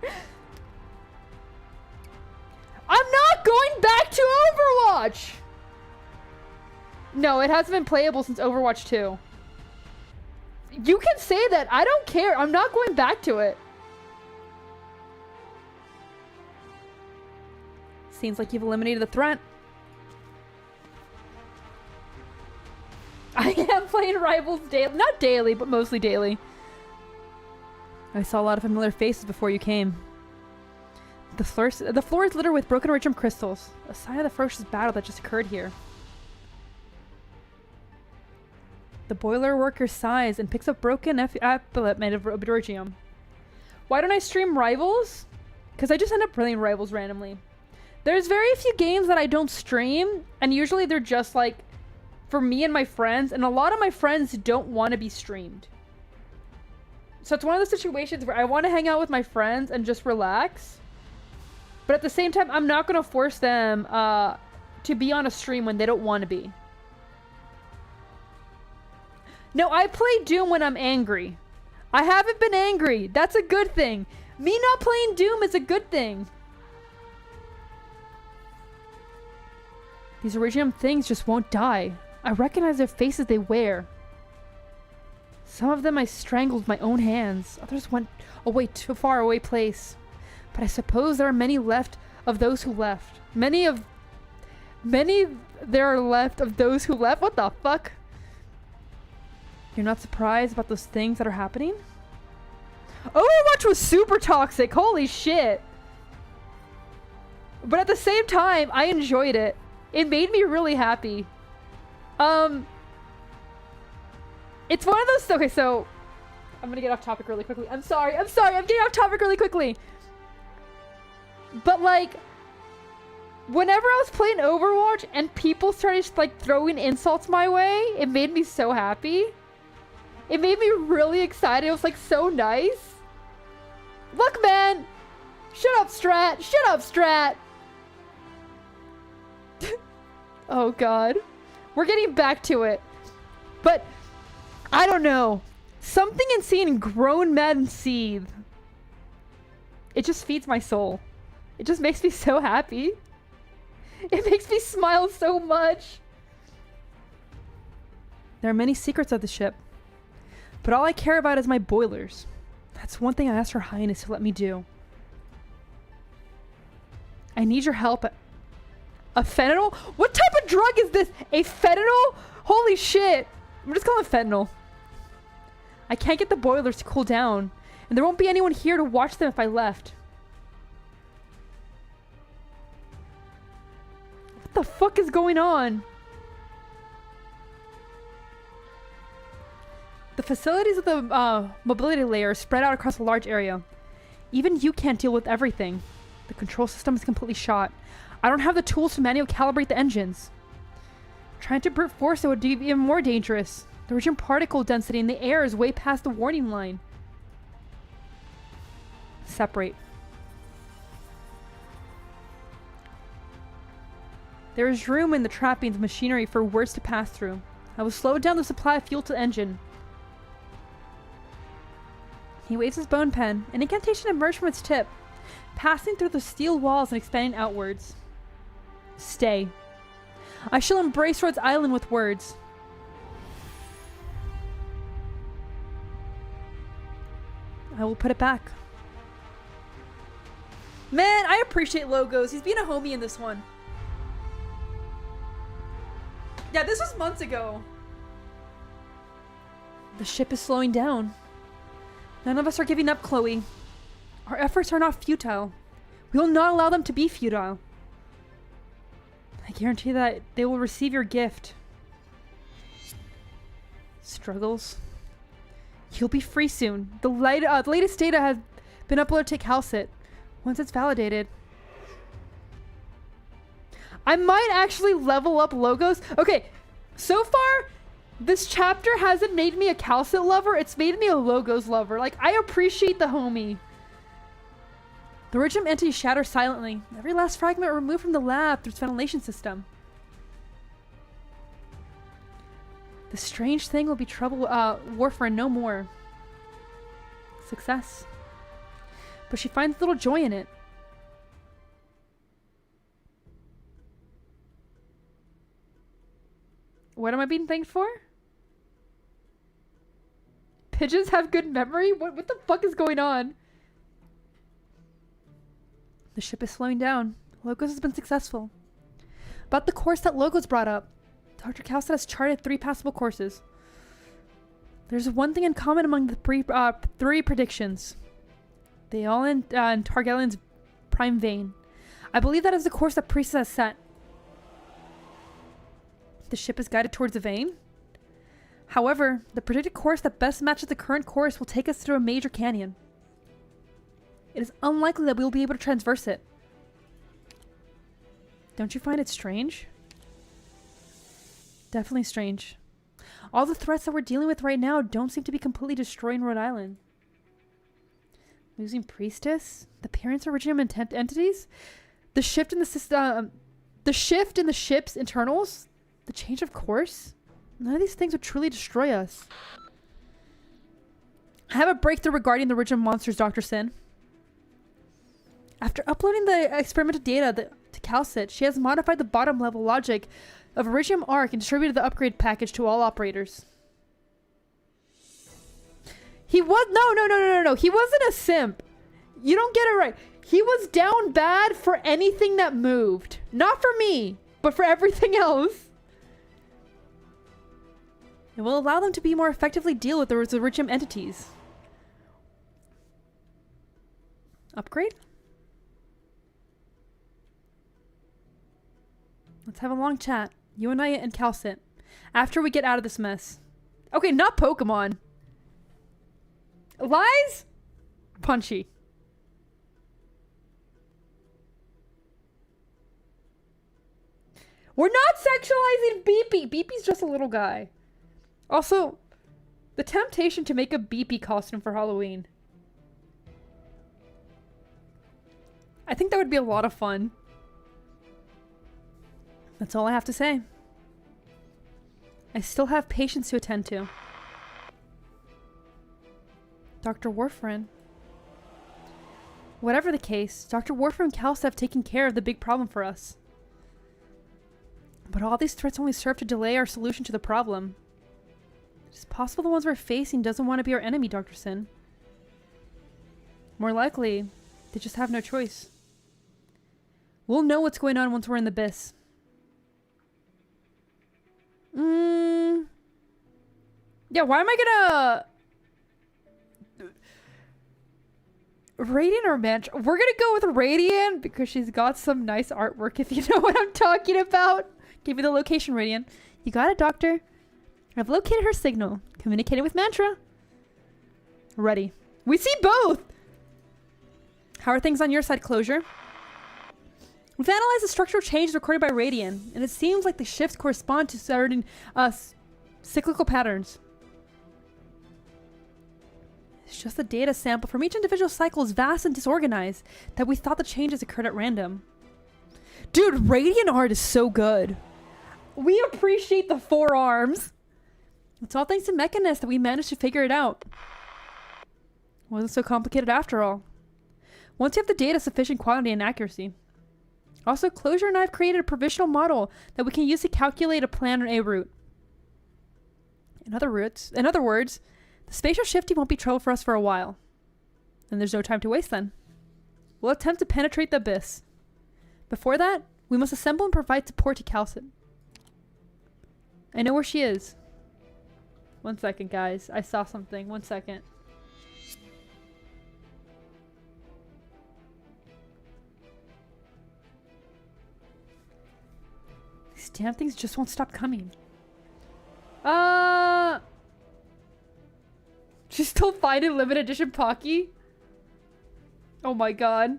I'm not going back to Overwatch! No, it hasn't been playable since Overwatch 2. You can say that. I don't care. I'm not going back to it. Seems like you've eliminated the threat. I am playing Rivals daily. Not daily, but mostly daily. I saw a lot of familiar faces before you came. The floor is littered with broken Originum crystals. A sign of the ferocious battle that just occurred here. The boiler worker sighs and picks up broken applet made of Obdurgium. Why don't I stream Rivals? Because I just end up playing Rivals randomly. There's very few games that I don't stream, and usually they're just like for me and my friends, and a lot of my friends don't want to be streamed. So it's one of those situations where I want to hang out with my friends and just relax. But at the same time, I'm not going to force them to be on a stream when they don't want to be. No, I play Doom when I'm angry. I haven't been angry. That's a good thing. Me not playing Doom is a good thing. These Originum things just won't die. I recognize their faces they wear. Some of them I strangled with my own hands. Others went away to a far away place. But I suppose there are many left of those who left. Many there are left of those who left? What the fuck? You're not surprised about those things that are happening? Overwatch was super toxic. Holy shit. But at the same time, I enjoyed it. It made me really happy. It's one of those... Okay, so... I'm gonna get off topic really quickly. I'm sorry. I'm getting off topic really quickly. But, like... Whenever I was playing Overwatch and people started, like, throwing insults my way, it made me so happy. It made me really excited. It was, like, so nice. Look, man! Shut up, Strat! Shut up, Strat! Oh, God. We're getting back to it. But... I don't know. Something in seeing grown men seethe. It just feeds my soul. It just makes me so happy. It makes me smile so much. There are many secrets of the ship, but all I care about is my boilers. That's one thing I asked Her Highness to let me do. I need your help. A fentanyl? What type of drug is this? A fentanyl? Holy shit. I'm just calling it fentanyl. I can't get the boilers to cool down, and there won't be anyone here to watch them if I left. What the fuck is going on? The facilities of the mobility layer are spread out across a large area. Even you can't deal with everything. The control system is completely shot. I don't have the tools to manually calibrate the engines. Trying to brute force it would be even more dangerous. The original particle density in the air is way past the warning line. Separate. There is room in the trappings of machinery for words to pass through. I will slow down the supply of fuel to the engine. He waves his bone pen. An incantation emerged from its tip, passing through the steel walls and expanding outwards. Stay. I shall embrace Rhodes Island with words. I will put it back. Man, I appreciate Logos. He's being a homie in this one. Yeah, this was months ago. The ship is slowing down. None of us are giving up, Chloe. Our efforts are not futile. We will not allow them to be futile. I guarantee that they will receive your gift. Struggles. You'll be free soon. The latest data has been uploaded to Calcit. Once it's validated. I might actually level up Logos. Okay, so far, this chapter hasn't made me a Calcit lover. It's made me a Logos lover. Like, I appreciate the homie. The original entity shatters silently. Every last fragment removed from the lab through its ventilation system. The strange thing will be warfare no more. Success. But she finds little joy in it. What am I being thanked for? Pigeons have good memory? What the fuck is going on? The ship is slowing down. Logos has been successful. About the course that Logos brought up. Dr. Calcit has charted 3 passable courses. There's one thing in common among the 3 predictions. They all in Targaryen's prime vein. I believe that is the course that Priestess has set. The ship is guided towards the vein. However, the predicted course that best matches the current course will take us through a major canyon. It is unlikely that we will be able to traverse it. Don't you find it strange? Definitely strange. All the threats that we're dealing with right now don't seem to be completely destroying Rhode Island. Losing Priestess? The parents' original entities? The shift in the system, the shift in the ship's internals? The change of course? None of these things would truly destroy us. I have a breakthrough regarding the original monsters, Dr. Sin. After uploading the experimental data to Calcit, she has modified the bottom level logic of Iridium Arc and distributed the upgrade package to all operators. He was no. He wasn't a simp. You don't get it right. He was down bad for anything that moved. Not for me, but for everything else. It will allow them to be more effectively deal with the Iridium entities. Upgrade? Let's have a long chat. You and I and Calcit. After we get out of this mess. Okay, not Pokemon. Lies? Punchy. We're not sexualizing Beepy. Beepy's just a little guy. Also, the temptation to make a Beepy costume for Halloween. I think that would be a lot of fun. That's all I have to say. I still have patients to attend to. Dr. Warfarin. Whatever the case, Dr. Ward from Cal's have taken care of the big problem for us. But all these threats only serve to delay our solution to the problem. It's possible the ones we're facing doesn't want to be our enemy, Dr. Sin. More likely, they just have no choice. We'll know what's going on once we're in the abyss. Yeah, why am I gonna... Radiant or Manch? We're gonna go with Radiant because she's got some nice artwork, if you know what I'm talking about. Give me the location, Radiant. You got it, Doctor. I've located her signal. Communicated with Mantra. Ready. We see both! How are things on your side, Closure? We've analyzed the structural changes recorded by Radiant, and it seems like the shifts correspond to certain cyclical patterns. It's just the data sample from each individual cycle is vast and disorganized that we thought the changes occurred at random. Dude, Radiant art is so good. We appreciate the forearms. It's all thanks to Mechanist that we managed to figure it out. Wasn't so complicated after all. Once you have the data sufficient quantity and accuracy. Also, Closure and I have created a provisional model that we can use to calculate a plan on a route. In other words, the spatial shifting won't be trouble for us for a while. And there's no time to waste then. We'll attempt to penetrate the abyss. Before that, we must assemble and provide support to Calcit. I know where she is. 1 second, guys. I saw something. 1 second. These damn things just won't stop coming. She's still finding limited edition Pocky? Oh my god.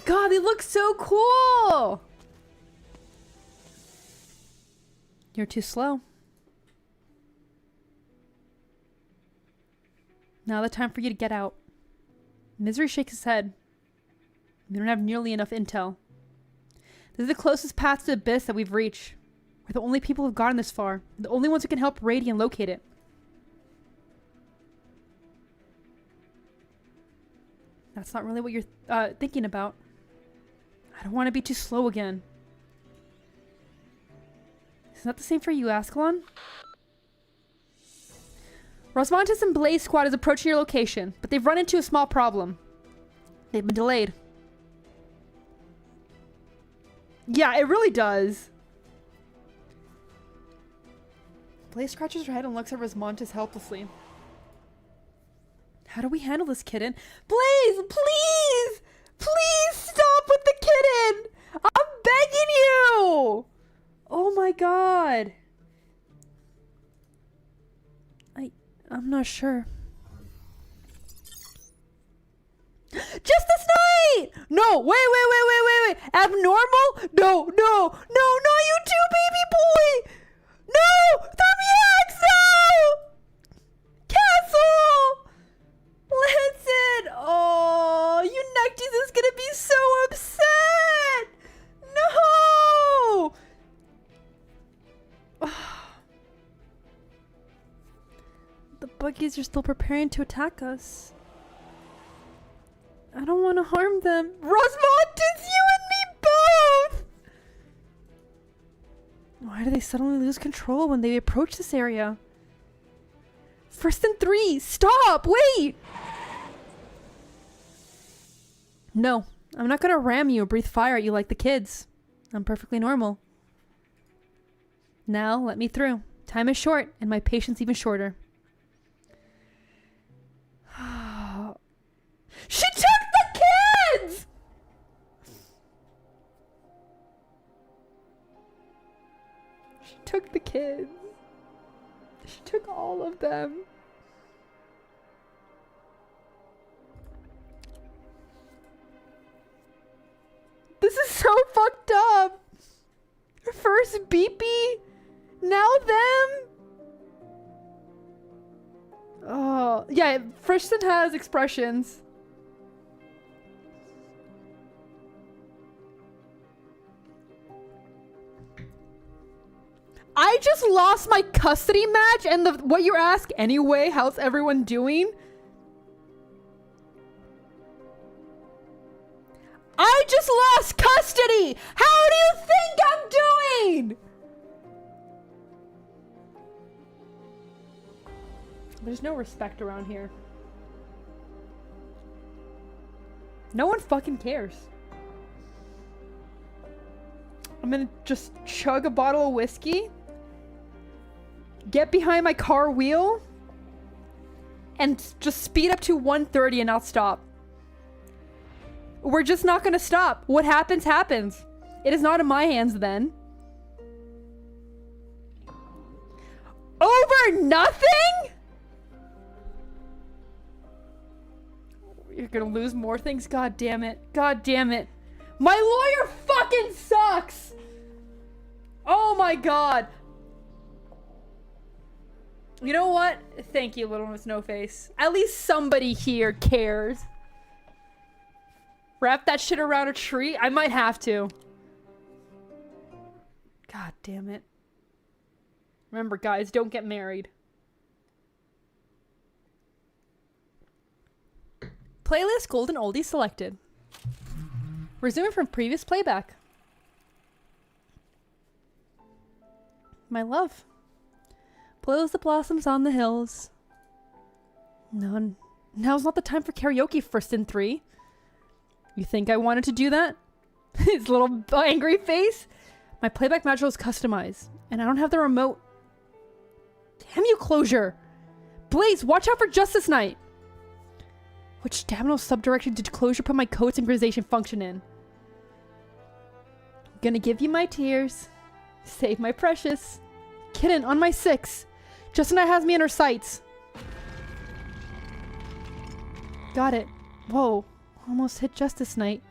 God, they look so cool! You're too slow. Now the time for you to get out. Misery shakes his head. We don't have nearly enough intel. This is the closest path to the abyss that we've reached. We're the only people who've gotten this far. The only ones who can help Radiant locate it. That's not really what you're thinking about. I don't want to be too slow again. Isn't that the same for you, Ascalon? Rosmontis and Blaze Squad is approaching your location, but they've run into a small problem. They've been delayed. Yeah, it really does. Blaze scratches her head and looks at Rosmontis helplessly. How do we handle this, kitten? Blaze, please! Please stop with the kitten! I'm begging you! Oh my god. I'm not sure. Just this night! No, wait. Abnormal? No, not you too, baby boy! No! Thermiax, no! Castle! Listen! Oh, you Necties is gonna be so upset! No! The buggies are still preparing to attack us. I don't want to harm them. Rosmontis, you and me both! Why do they suddenly lose control when they approach this area? First and 3, stop! Wait! No, I'm not gonna ram you or breathe fire at you like the kids. I'm perfectly normal. Now, let me through. Time is short, and my patience even shorter. She took the kids! She took the kids. She took all of them. This is so fucked up. First Beepy, now them. Oh, yeah, Frishton has expressions. I I just lost my custody match and what you ask anyway, how's everyone doing? I just lost custody! How do you think I'm doing? There's no respect around here. No one fucking cares. I'm gonna just chug a bottle of whiskey, get behind my car wheel, and just speed up to 130 and I'll stop. We're just not gonna stop. What happens, happens. It is not in my hands then. Over nothing? You're gonna lose more things? God damn it. God damn it. My lawyer fucking sucks! Oh my god. You know what? Thank you, Little Miss No Face. At least somebody here cares. Wrap that shit around a tree? I might have to. God damn it. Remember, guys, don't get married. Playlist Golden Oldie selected. Resuming from previous playback. My love. Blows the blossoms on the hills. No, now's not the time for karaoke, Friston 3. You think I wanted to do that? His little angry face. My playback module is customized, and I don't have the remote. Damn you, Closure. Blaze, watch out for Justice Night. Which terminal subdirection did Closure put my code synchronization function in? I'm gonna give you my tears. Save my precious. Kitten on my 6. Justina has me in her sights. Got it. Whoa. Almost hit Justice Night.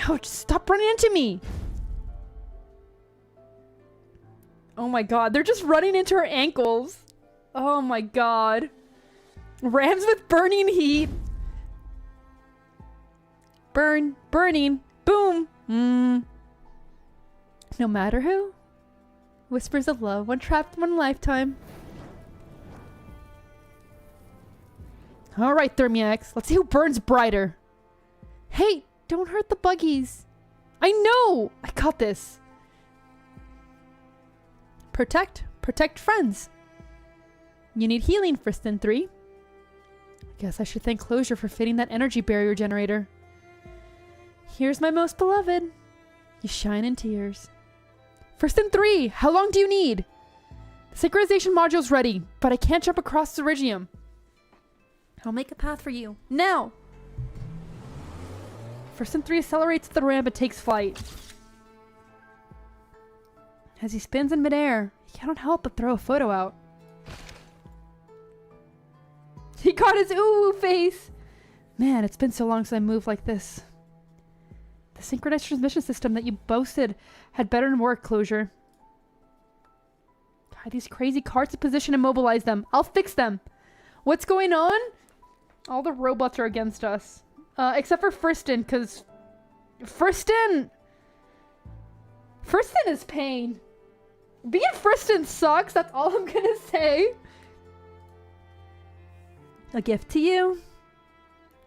Oh, just stop running into me. Oh my god. They're just running into her ankles. Oh my god. Rams with burning heat. Burn. Burning. Boom. No matter who. Whispers of love. One trapped, one lifetime. Alright, Thermiax. Let's see who burns brighter. Hey, don't hurt the buggies. I know! I got this. Protect. Protect friends. You need healing, Friston 3. Guess I should thank Closure for fitting that energy barrier generator. Here's my most beloved. You shine in tears. Friston 3, how long do you need? The synchronization module's ready, but I can't jump across the Iridium. I'll make a path for you. Now! Friston 3 accelerates the ramp and takes flight. As he spins in midair, he cannot help but throw a photo out. He got his ooh face! Man, it's been so long since I moved like this. The synchronized transmission system that you boasted had better work, Closure. God, these crazy carts to position and mobilize them. I'll fix them. What's going on? All the robots are against us. Except for Friston, because... Friston is pain. Being Friston sucks, that's all I'm gonna say. A gift to you.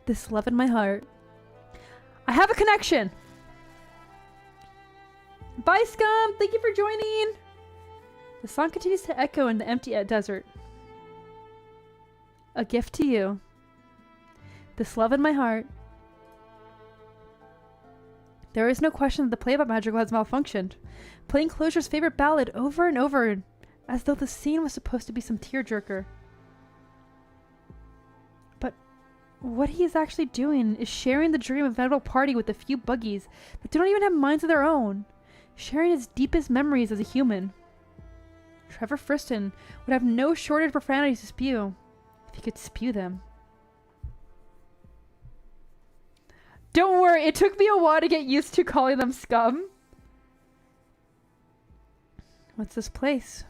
This love in my heart. I have a connection. Bye, Scum. Thank you for joining. The song continues to echo in the empty desert. A gift to you. This love in my heart. There is no question that the playback magical has malfunctioned. Playing Closure's favorite ballad over and over, as though the scene was supposed to be some tearjerker. But what he is actually doing is sharing the dream of a inevitable party with a few buggies that do not even have minds of their own. Sharing his deepest memories as a human. Trevor Friston would have no shortage of profanities to spew, if he could spew them. Don't worry, it took me a while to get used to calling them scum. What's this place?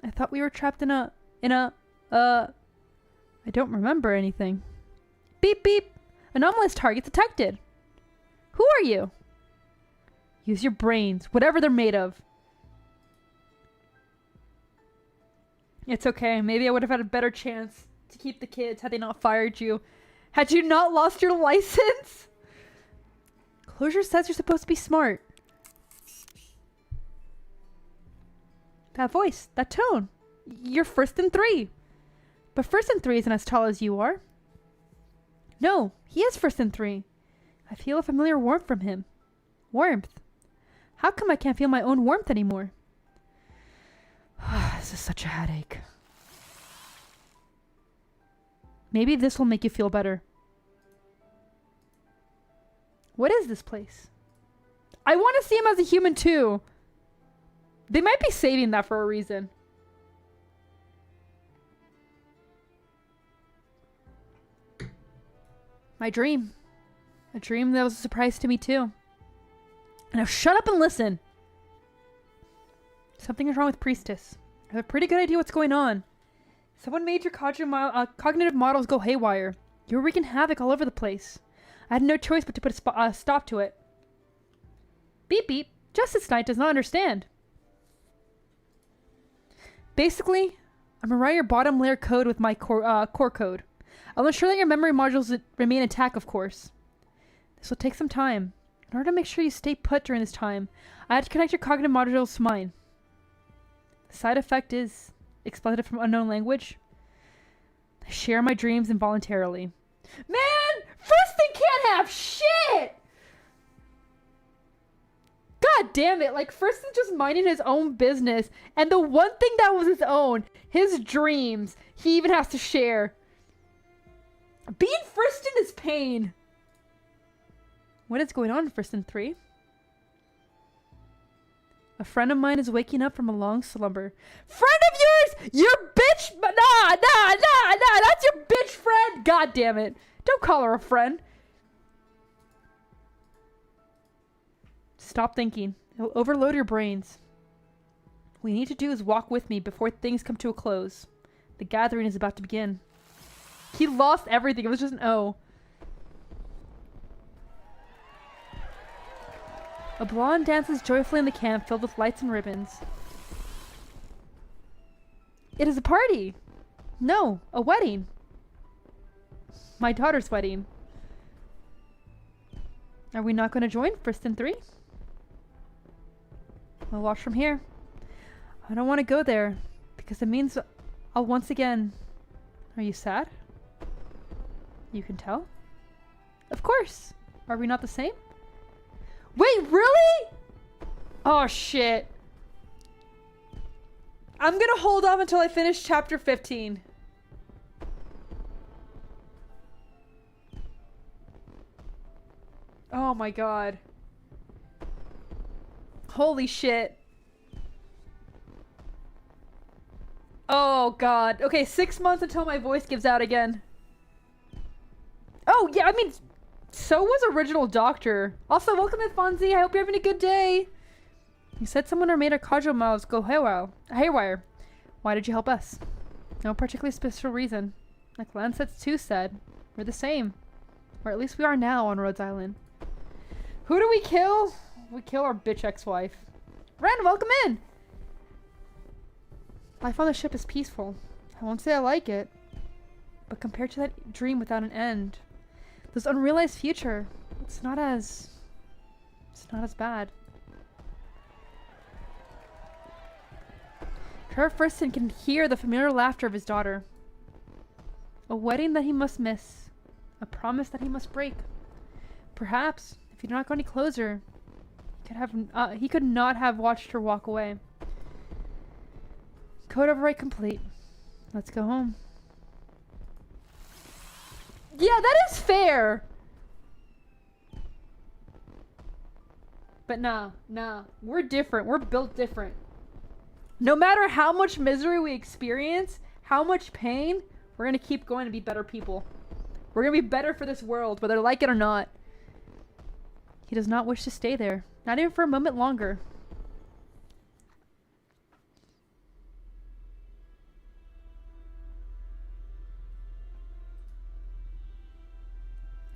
I thought we were trapped in a... I don't remember anything. Beep beep! Anomalous target detected. Who are you? Use your brains, whatever they're made of. It's okay. Maybe I would have had a better chance to keep the kids had they not fired you. Had you not lost your license? Closure says you're supposed to be smart. That voice, that tone. You're first in 3. But first in 3 isn't as tall as you are. No, he is first in 3. I feel a familiar warmth from him. Warmth. How come I can't feel my own warmth anymore? This is such a headache. Maybe this will make you feel better. What is this place? I want to see him as a human too. They might be saving that for a reason. My dream. A dream that was a surprise to me too. Now shut up and listen. Something is wrong with Priestess. I have a pretty good idea what's going on. Someone made your cognitive models go haywire. You were wreaking havoc all over the place. I had no choice but to put a stop to it. Beep beep. Justice Knight does not understand. Basically, I'm gonna write your bottom layer code with my core code. I'll ensure that your memory modules remain intact, of course. This will take some time. In order to make sure you stay put during this time, I had to connect your cognitive modules to mine. The side effect is expletive from unknown language. I share my dreams involuntarily. Man! First thing can't have shit! God damn it. Like, first is just minding his own business. And the one thing that was his own, his dreams, he even has to share. Being first in is pain. What is going on, first in 3? A friend of mine is waking up from a long slumber. Friend of yours? Your bitch? Nah, that's your bitch friend. God damn it. Don't call her a friend. Stop thinking. It'll overload your brains. What you need to do is walk with me before things come to a close. The gathering is about to begin. He lost everything. It was just an O. A blonde dances joyfully in the camp filled with lights and ribbons. It is a party. No, a wedding. My daughter's wedding. Are we not going to join first in 3? I'll watch from here. I don't want to go there because it means I'll once again... Are you sad? You can tell? Of course. Are we not the same? Wait, really? Oh, shit. I'm gonna hold off until I finish chapter 15. Oh my god. Holy shit. Oh god. Okay, 6 months until my voice gives out again. Oh, yeah, I mean... So was original Doctor. Also, welcome in, Fonzie. I hope you're having a good day. You said someone made our casual mouths go haywire. Why did you help us? No particularly special reason. Like Lancet's 2 said, we're the same. Or at least we are now on Rhodes Island. Who do we kill? We kill our bitch ex-wife. Ren, welcome in. Life on the ship is peaceful. I won't say I like it. But compared to that dream without an end... This unrealized future, it's not as bad. Trevor Friston can hear the familiar laughter of his daughter. A wedding that he must miss. A promise that he must break. Perhaps, if he did not go any closer, he could not have watched her walk away. Code overwrite complete. Let's go home. Yeah, that is fair. But nah. We're different. We're built different. No matter how much misery we experience, how much pain, we're gonna keep going to be better people. We're gonna be better for this world, whether they like it or not. He does not wish to stay there. Not even for a moment longer.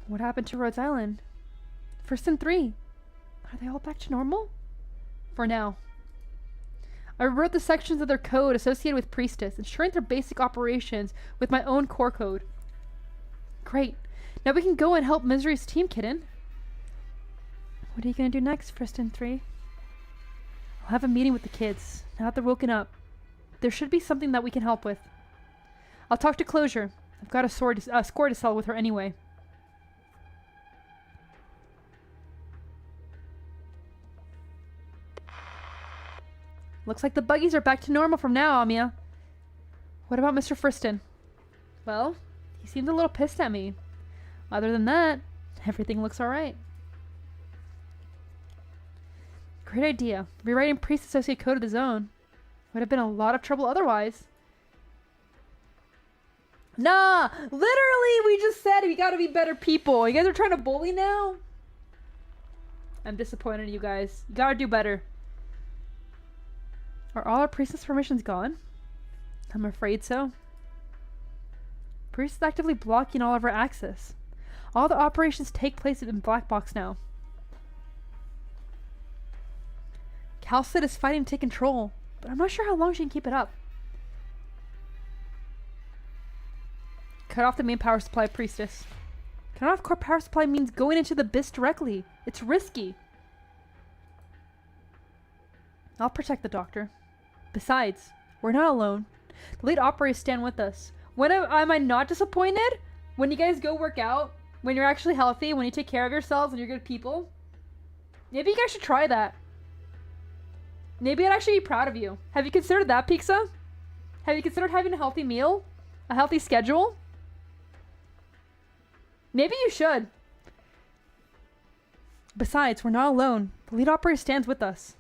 What happened to Rhodes Island? First in 3. Are they all back to normal? For now. I rewrote the sections of their code associated with Priestess, ensuring their basic operations with my own core code. Great. Now we can go and help Misery's team, kitten. What are you going to do next, Friston 3? I'll have a meeting with the kids, now that they're woken up. There should be something that we can help with. I'll talk to Closure. I've got a score to settle with her anyway. Looks like the buggies are back to normal from now, Amia. What about Mr. Friston? Well, he seemed a little pissed at me. Other than that, everything looks alright. Great idea. Rewriting Priest Associate code of his own. Would have been a lot of trouble otherwise. Nah! Literally, we just said we gotta be better people. You guys are trying to bully now? I'm disappointed in you guys. You gotta do better. Are all our priestess permissions gone? I'm afraid so. Priest is actively blocking all of our access. All the operations take place in Black Box now. Calcid is fighting to take control, but I'm not sure how long she can keep it up. Cut off the main power supply, Priestess. Cut off core power supply means going into the abyss directly. It's risky. I'll protect the doctor. Besides, we're not alone. The lead operators stand with us. When am I not disappointed? When you guys go work out? When you're actually healthy? When you take care of yourselves and you're good people? Maybe you guys should try that. Maybe I'd actually be proud of you. Have you considered that, Pixa? Have you considered having a healthy meal? A healthy schedule? Maybe you should. Besides, we're not alone. The lead operator stands with us.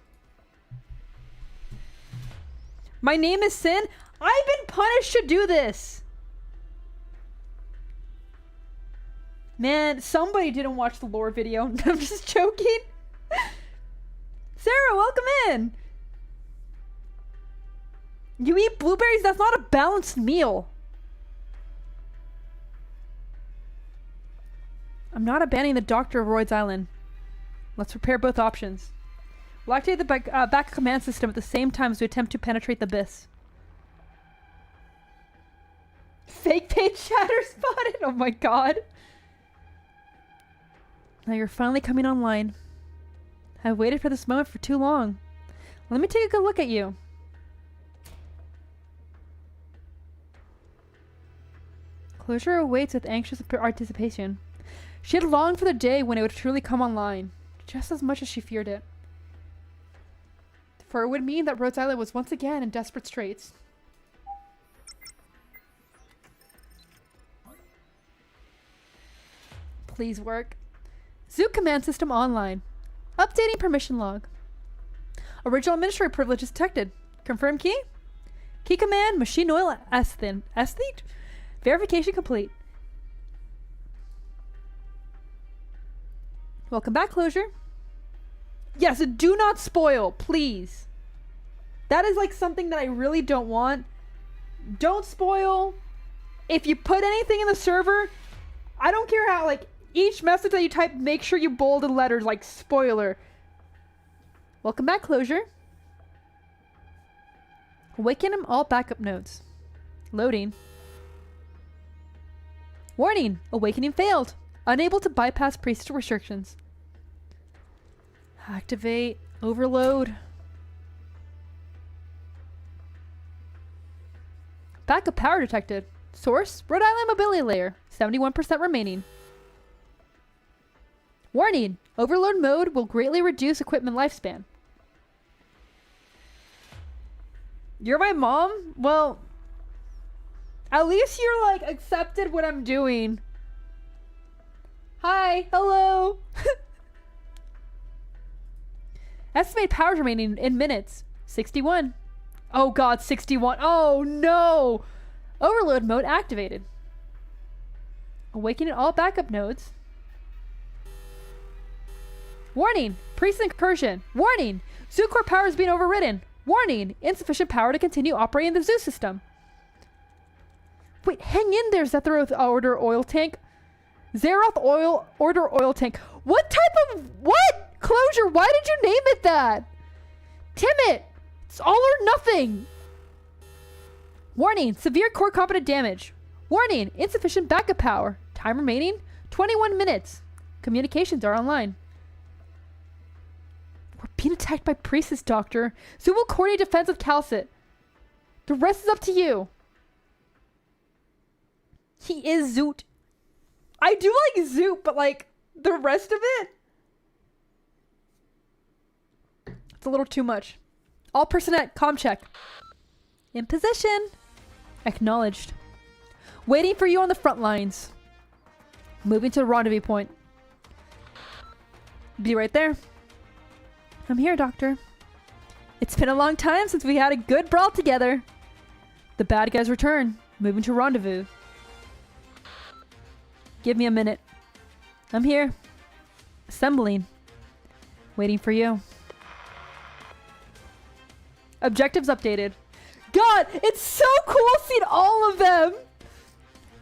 My name is Sin. I've been punished to do this. Man, somebody didn't watch the lore video. I'm just joking. Sarah, welcome in. You eat blueberries? That's not a balanced meal. I'm not abandoning the Doctor of Royd's Island. Let's prepare both options. We'll activate the back command system at the same time as we attempt to penetrate the abyss. Fake page chatter spotted? Oh my god. Now you're finally coming online. I've waited for this moment for too long. Let me take a good look at you. Closure awaits with anxious anticipation. She had longed for the day when it would truly come online, just as much as she feared it. For it would mean that Rhodes Island was once again in desperate straits. Please work. Zoo command system online. Updating permission log. Original administrator privilege is detected. Confirm key? Key command machine oil aesthete. Verification complete. Welcome back, Closure. Yes, do not spoil, please. That is like something that I really don't want. Don't spoil. If you put anything in the server, I don't care how, like, each message that you type, make sure you bold in letters like spoiler. Welcome back, Closure. Awaken him all backup nodes. Loading. Warning! Awakening failed. Unable to bypass priestess restrictions. Activate. Overload. Backup power detected. Source, Rhode Island mobility layer. 71% remaining. Warning! Overload mode will greatly reduce equipment lifespan. You're my mom? Well, at least you're like accepted what I'm doing. Hi, hello. Estimated power remaining in minutes. 61. Oh god, 61. Oh no! Overload mode activated. Awakening all backup nodes. Warning! Priest incursion. Warning! Zoo core power is being overridden. Warning! Insufficient power to continue operating the zoo system. Wait, hang in there, Zetheroth Order Oil Tank. Zeroth Order Oil Tank. What type of... What? Closure, why did you name it that? Timid! It's all or nothing. Warning, severe core competent damage. Warning, insufficient backup power. Time remaining, 21 minutes. Communications are online. We're being attacked by priests, Doctor. Zoot will coordinate defense with Calcit. The rest is up to you. He is Zoot. I do like Zoot, but like the rest of it, it's a little too much. All personnel, comm check. In position. Acknowledged. Waiting for you on the front lines. Moving to the rendezvous point. Be right there. I'm here, Doctor. It's been a long time since we had a good brawl together. The bad guys return. Moving to rendezvous. Give me a minute. I'm here. Assembling. Waiting for you. Objectives updated. God, it's so cool seeing all of them!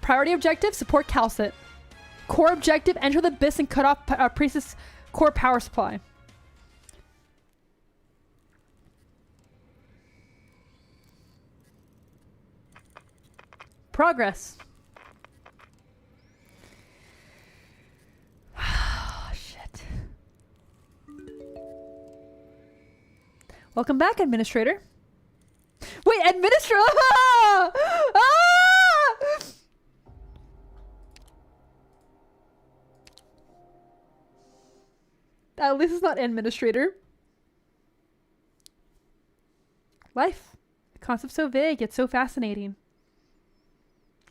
Priority objective, support Calcit. Core objective, enter the abyss and cut off Priestess core power supply. Progress. Shit. Welcome back, Administrator. Wait, Administrator! Ah! Ah! At least it's not Administrator. Life. A concept so vague, yet so fascinating.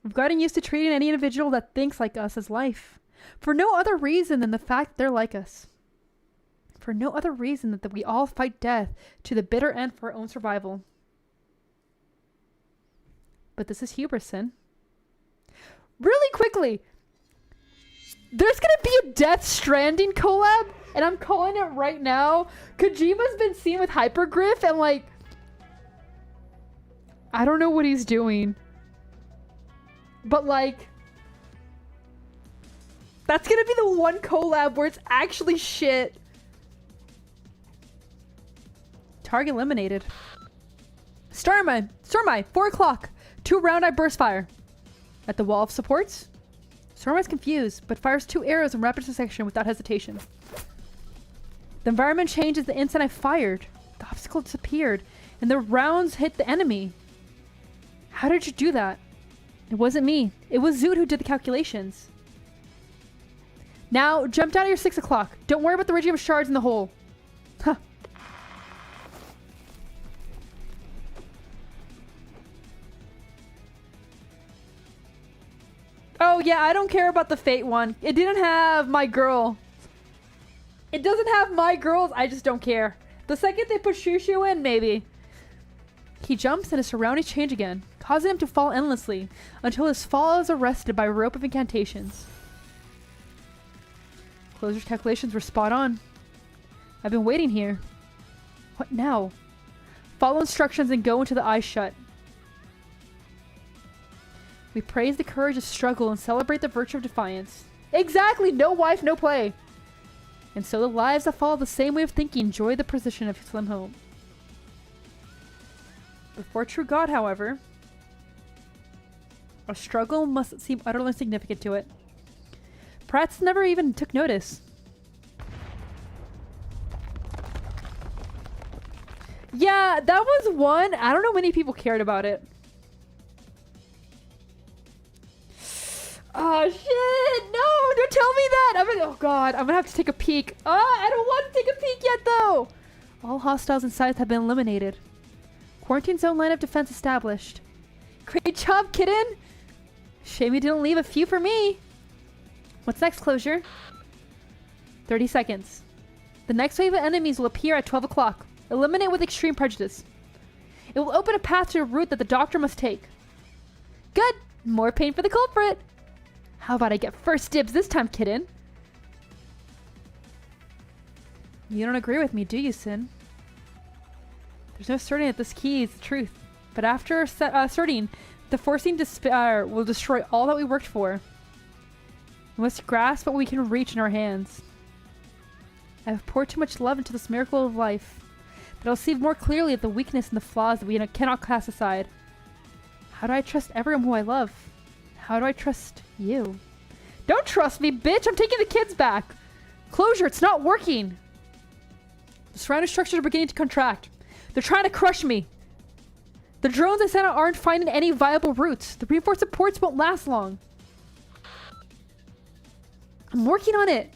We've gotten used to treating any individual that thinks like us as life. For no other reason than the fact that they're like us. For no other reason than that we all fight death to the bitter end for our own survival. But this is hubris, Sin. Really quickly, there's gonna be a Death Stranding collab, and I'm calling it right now. Kojima's been seen with Hypergriff, and like, I don't know what he's doing. But like, that's gonna be the one collab where it's actually shit. Target eliminated. Stormeye, 4 o'clock. 2 round-eye burst fire. At the wall of supports. Stormye's confused, but fires 2 arrows in rapid succession without hesitation. The environment changes the instant I fired. The obstacle disappeared, and the rounds hit the enemy. How did you do that? It wasn't me. It was Zoot who did the calculations. Now, jump down to your 6 o'clock. Don't worry about the radium shards in the hole. Huh. Oh, yeah, I don't care about the Fate one. It didn't have my girl. It doesn't have my girls. I just don't care. The second they put Shushu in, maybe. He jumps and his surroundings change again, causing him to fall endlessly until his fall is arrested by a rope of incantations. Closer's calculations were spot on. I've been waiting here. What now? Follow instructions and go into the eyes shut. We praise the courage of struggle and celebrate the virtue of defiance. Exactly! No wife, no play! And so the lives that follow the same way of thinking enjoy the position of Slim Home. Before true God, however, a struggle must seem utterly insignificant to it. Pratt's never even took notice. Yeah, that was one. I don't know many people cared about it. Oh shit! No, don't tell me that! Oh god, I'm gonna have to take a peek. I don't want to take a peek yet though! All hostiles and sites have been eliminated. Quarantine zone line of defense established. Great job, kitten! Shame you didn't leave a few for me. What's next, Closure? 30 seconds. The next wave of enemies will appear at 12 o'clock. Eliminate with extreme prejudice. It will open a path to a route that the doctor must take. Good! More pain for the culprit! How about I get first dibs this time, kitten? You don't agree with me, do you, Sin? There's no certainty that this key is the truth. But after asserting, the forcing despair will destroy all that we worked for. We must grasp what we can reach in our hands. I have poured too much love into this miracle of life. That I'll see more clearly the weakness and the flaws that we cannot cast aside. How do I trust everyone who I love? How do I trust you? Don't trust me, bitch! I'm taking the kids back! Closure, it's not working! The surrounding structures are beginning to contract. They're trying to crush me. The drones I sent out aren't finding any viable routes. The reinforced supports won't last long. I'm working on it.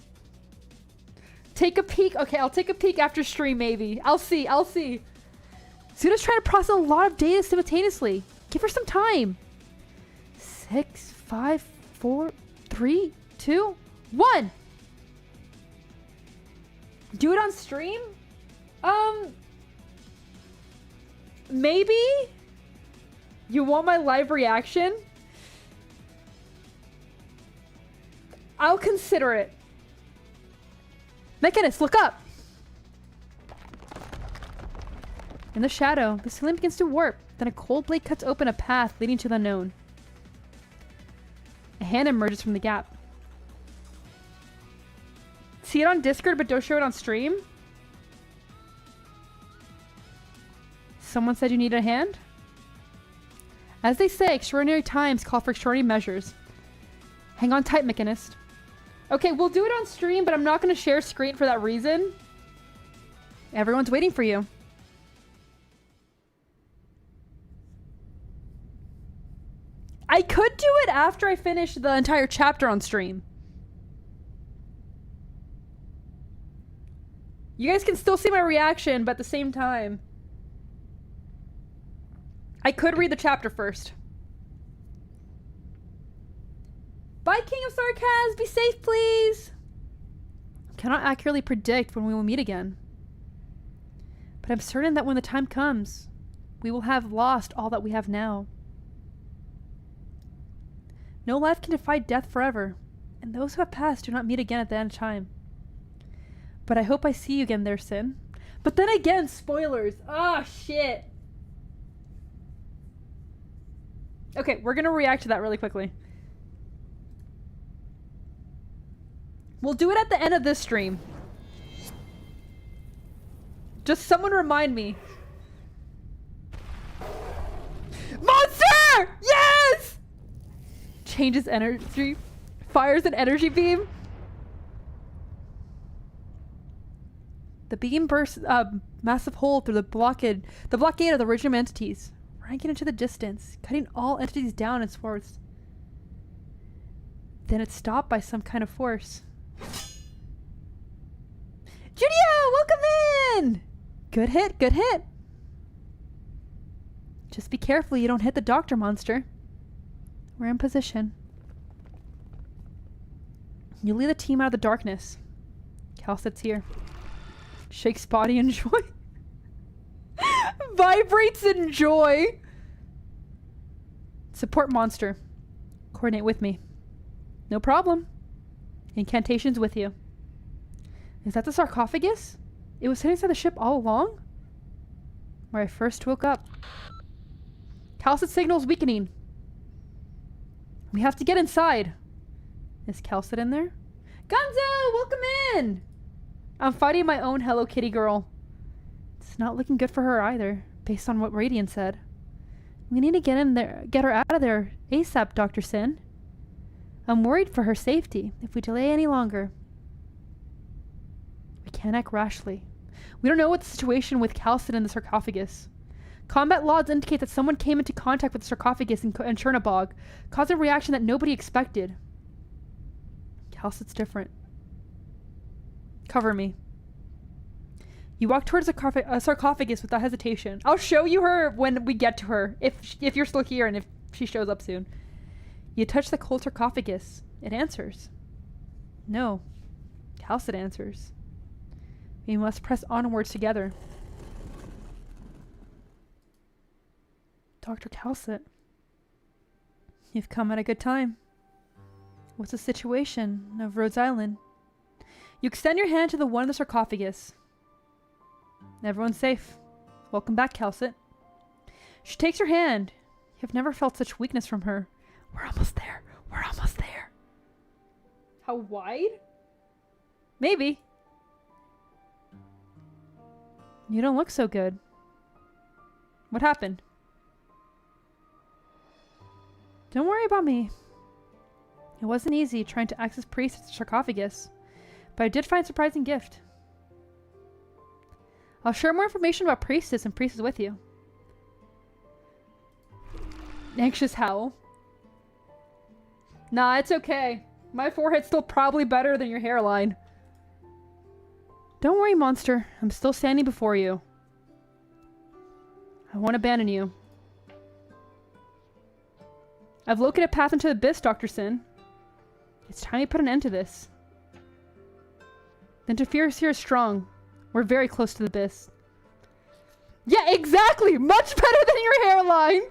Take a peek. Okay, I'll take a peek after stream, maybe. I'll see. Zuna's trying to process a lot of data simultaneously. Give her some time. 6, 5, 4, 3, 2, 1. Do it on stream? Maybe? You want my live reaction? I'll consider it. Mechanist, look up! In the shadow, the ceiling begins to warp. Then a cold blade cuts open a path leading to the unknown. A hand emerges from the gap. See it on Discord, but don't show it on stream? Someone said you needed a hand? As they say, extraordinary times call for extraordinary measures. Hang on tight, Mechanist. Okay, we'll do it on stream, but I'm not going to share screen for that reason. Everyone's waiting for you. I could do it after I finish the entire chapter on stream. You guys can still see my reaction, but at the same time, I could read the chapter first. Bye, King of Sarkaz. Be safe, please. I cannot accurately predict when we will meet again. But I'm certain that when the time comes, we will have lost all that we have now. No life can defy death forever, and those who have passed do not meet again at the end of time. But I hope I see you again there, Sin. But then again, spoilers. Ah, shit. Okay, we're gonna react to that really quickly. We'll do it at the end of this stream. Just someone remind me. Monster! Yes! Changes energy. Fires an energy beam. The beam bursts a massive hole through the blockade of the original entities, ranking into the distance, cutting all entities down in swords. Then it's stopped by some kind of force. Judio, welcome in! Good hit, good hit. Just be careful you don't hit the doctor monster. We're in position. You lead the team out of the darkness. Cal sits here. Shakes body in joy. Vibrates in joy. Support monster. Coordinate with me. No problem. Incantations with you. Is that the sarcophagus? It was sitting inside the ship all along? Where I first woke up. Calcit signal's weakening. We have to get inside. Is Calcit in there? Gonzo, welcome in! I'm fighting my own Hello Kitty girl. It's not looking good for her either, based on what Radiant said. We need to get in there, get her out of there ASAP, Dr. Sin. I'm worried for her safety if we delay any longer. We can't act rashly. We don't know what the situation with Calcit and the sarcophagus. Combat logs indicate that someone came into contact with the sarcophagus in Chernobog, causing a reaction that nobody expected. Calcit's different. Cover me. You walk towards a sarcophagus without hesitation. I'll show you her when we get to her, if you're still here and if she shows up soon. You touch the cold sarcophagus. It answers. No. Calcit answers. We must press onwards together. Dr. Calcit. You've come at a good time. What's the situation of Rhodes Island? You extend your hand to the one in the sarcophagus. Everyone's safe. Welcome back, Calcit. She takes her hand. You've never felt such weakness from her. We're almost there. We're almost there. How wide? Maybe. You don't look so good. What happened? Don't worry about me. It wasn't easy trying to access Priestess' sarcophagus, but I did find a surprising gift. I'll share more information about Priestess and Priestess with you. Anxious howl. Nah, it's okay. My forehead's still probably better than your hairline. Don't worry, monster. I'm still standing before you. I won't abandon you. I've located a path into the abyss, Dr. Sin. It's time we put an end to this. The interference here is strong. We're very close to the abyss. Yeah, exactly! Much better than your hairline!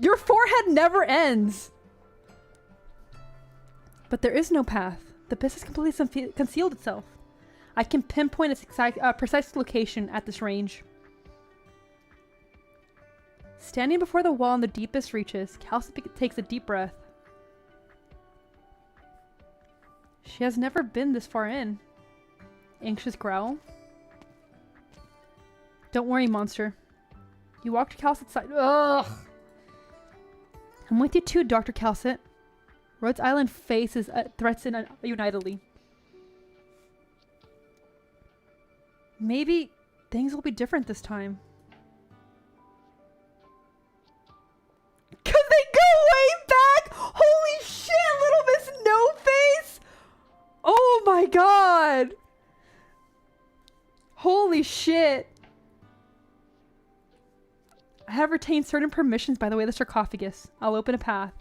Your forehead never ends! But there is no path. The abyss has completely concealed itself. I can pinpoint its exact, precise location at this range. Standing before the wall in the deepest reaches, Calcific takes a deep breath. She has never been this far in. Anxious growl. Don't worry, monster. You walk to Calcit's side. Ugh! I'm with you too, Dr. Calcit. Rhodes Island faces threats unitedly. Maybe things will be different this time. Cause they go way back! Holy shit, Little Miss No Face! Oh my god! Holy shit! I have retained certain permissions by the way of the sarcophagus. I'll open a path.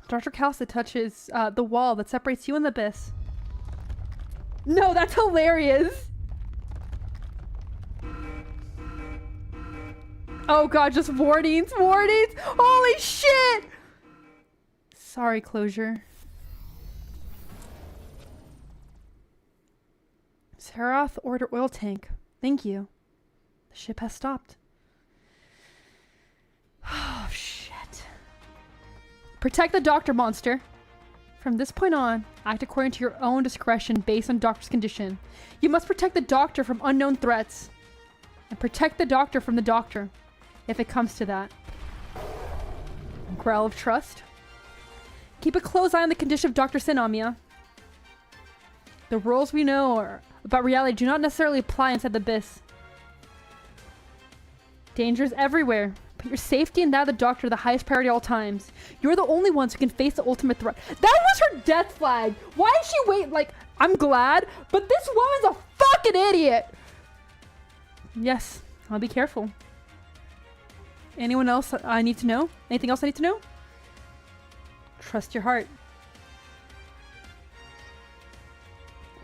Dr. Calcit touches the wall that separates you and the abyss. No, that's hilarious! Oh god, just warnings, warnings! Holy shit! Sorry, Closure. Sarath order oil tank. Thank you. The ship has stopped. Oh, shit. Protect the doctor, monster. From this point on, act according to your own discretion based on doctor's condition. You must protect the doctor from unknown threats. And protect the doctor from the doctor, if it comes to that. Growl of trust. Keep a close eye on the condition of Dr. Sin, Amia. The rules we know about reality do not necessarily apply inside the abyss. Dangers everywhere. Put your safety and that of the doctor the highest priority at all times. You're the only ones who can face the ultimate threat. That was her death flag. Why is she like, I'm glad, but this woman's a fucking idiot. Yes, I'll be careful. Anyone else I need to know? Anything else I need to know? Trust your heart.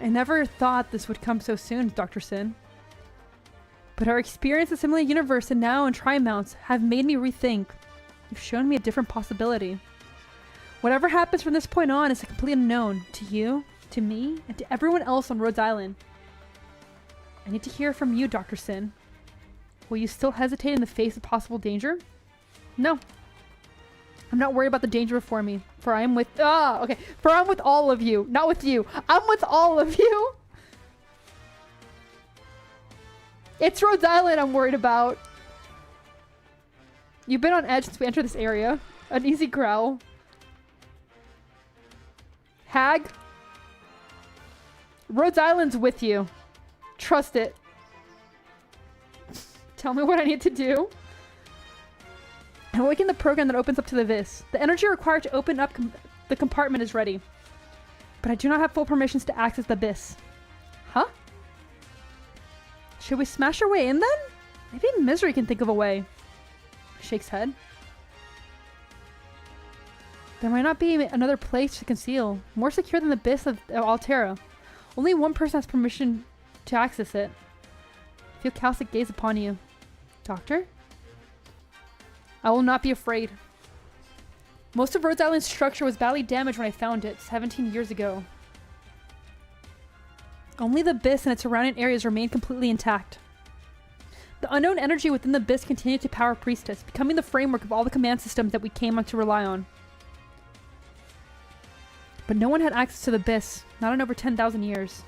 I never thought this would come so soon, Dr. Sin. But our experience in similar universe and now in Tri-Mounts have made me rethink. You've shown me a different possibility. Whatever happens from this point on is a complete unknown to you, to me, and to everyone else on Rhodes Island. I need to hear from you, Dr. Sin. Will you still hesitate in the face of possible danger? No. I'm not worried about the danger before me, for I am with... For I'm with all of you, not with you. I'm with all of you. It's Rhodes Island I'm worried about. You've been on edge since we entered this area. An easy growl. Hag. Rhodes Island's with you. Trust it. Tell me what I need to do. I'm awakening the program that opens up to the abyss. The energy required to open up the compartment is ready. But I do not have full permissions to access the abyss. Huh? Should we smash our way in then? Maybe Misery can think of a way. Shakes head. There might not be another place to conceal. More secure than the abyss of Altera. Only one person has permission to access it. I feel Calcic gaze upon you. Doctor? I will not be afraid. Most of Rhodes Island's structure was badly damaged when I found it 17 years ago. Only the abyss and its surrounding areas remain completely intact. The unknown energy within the abyss continued to power Priestess, becoming the framework of all the command systems that we came on to rely on. But no one had access to the abyss, not in over 10,000 years.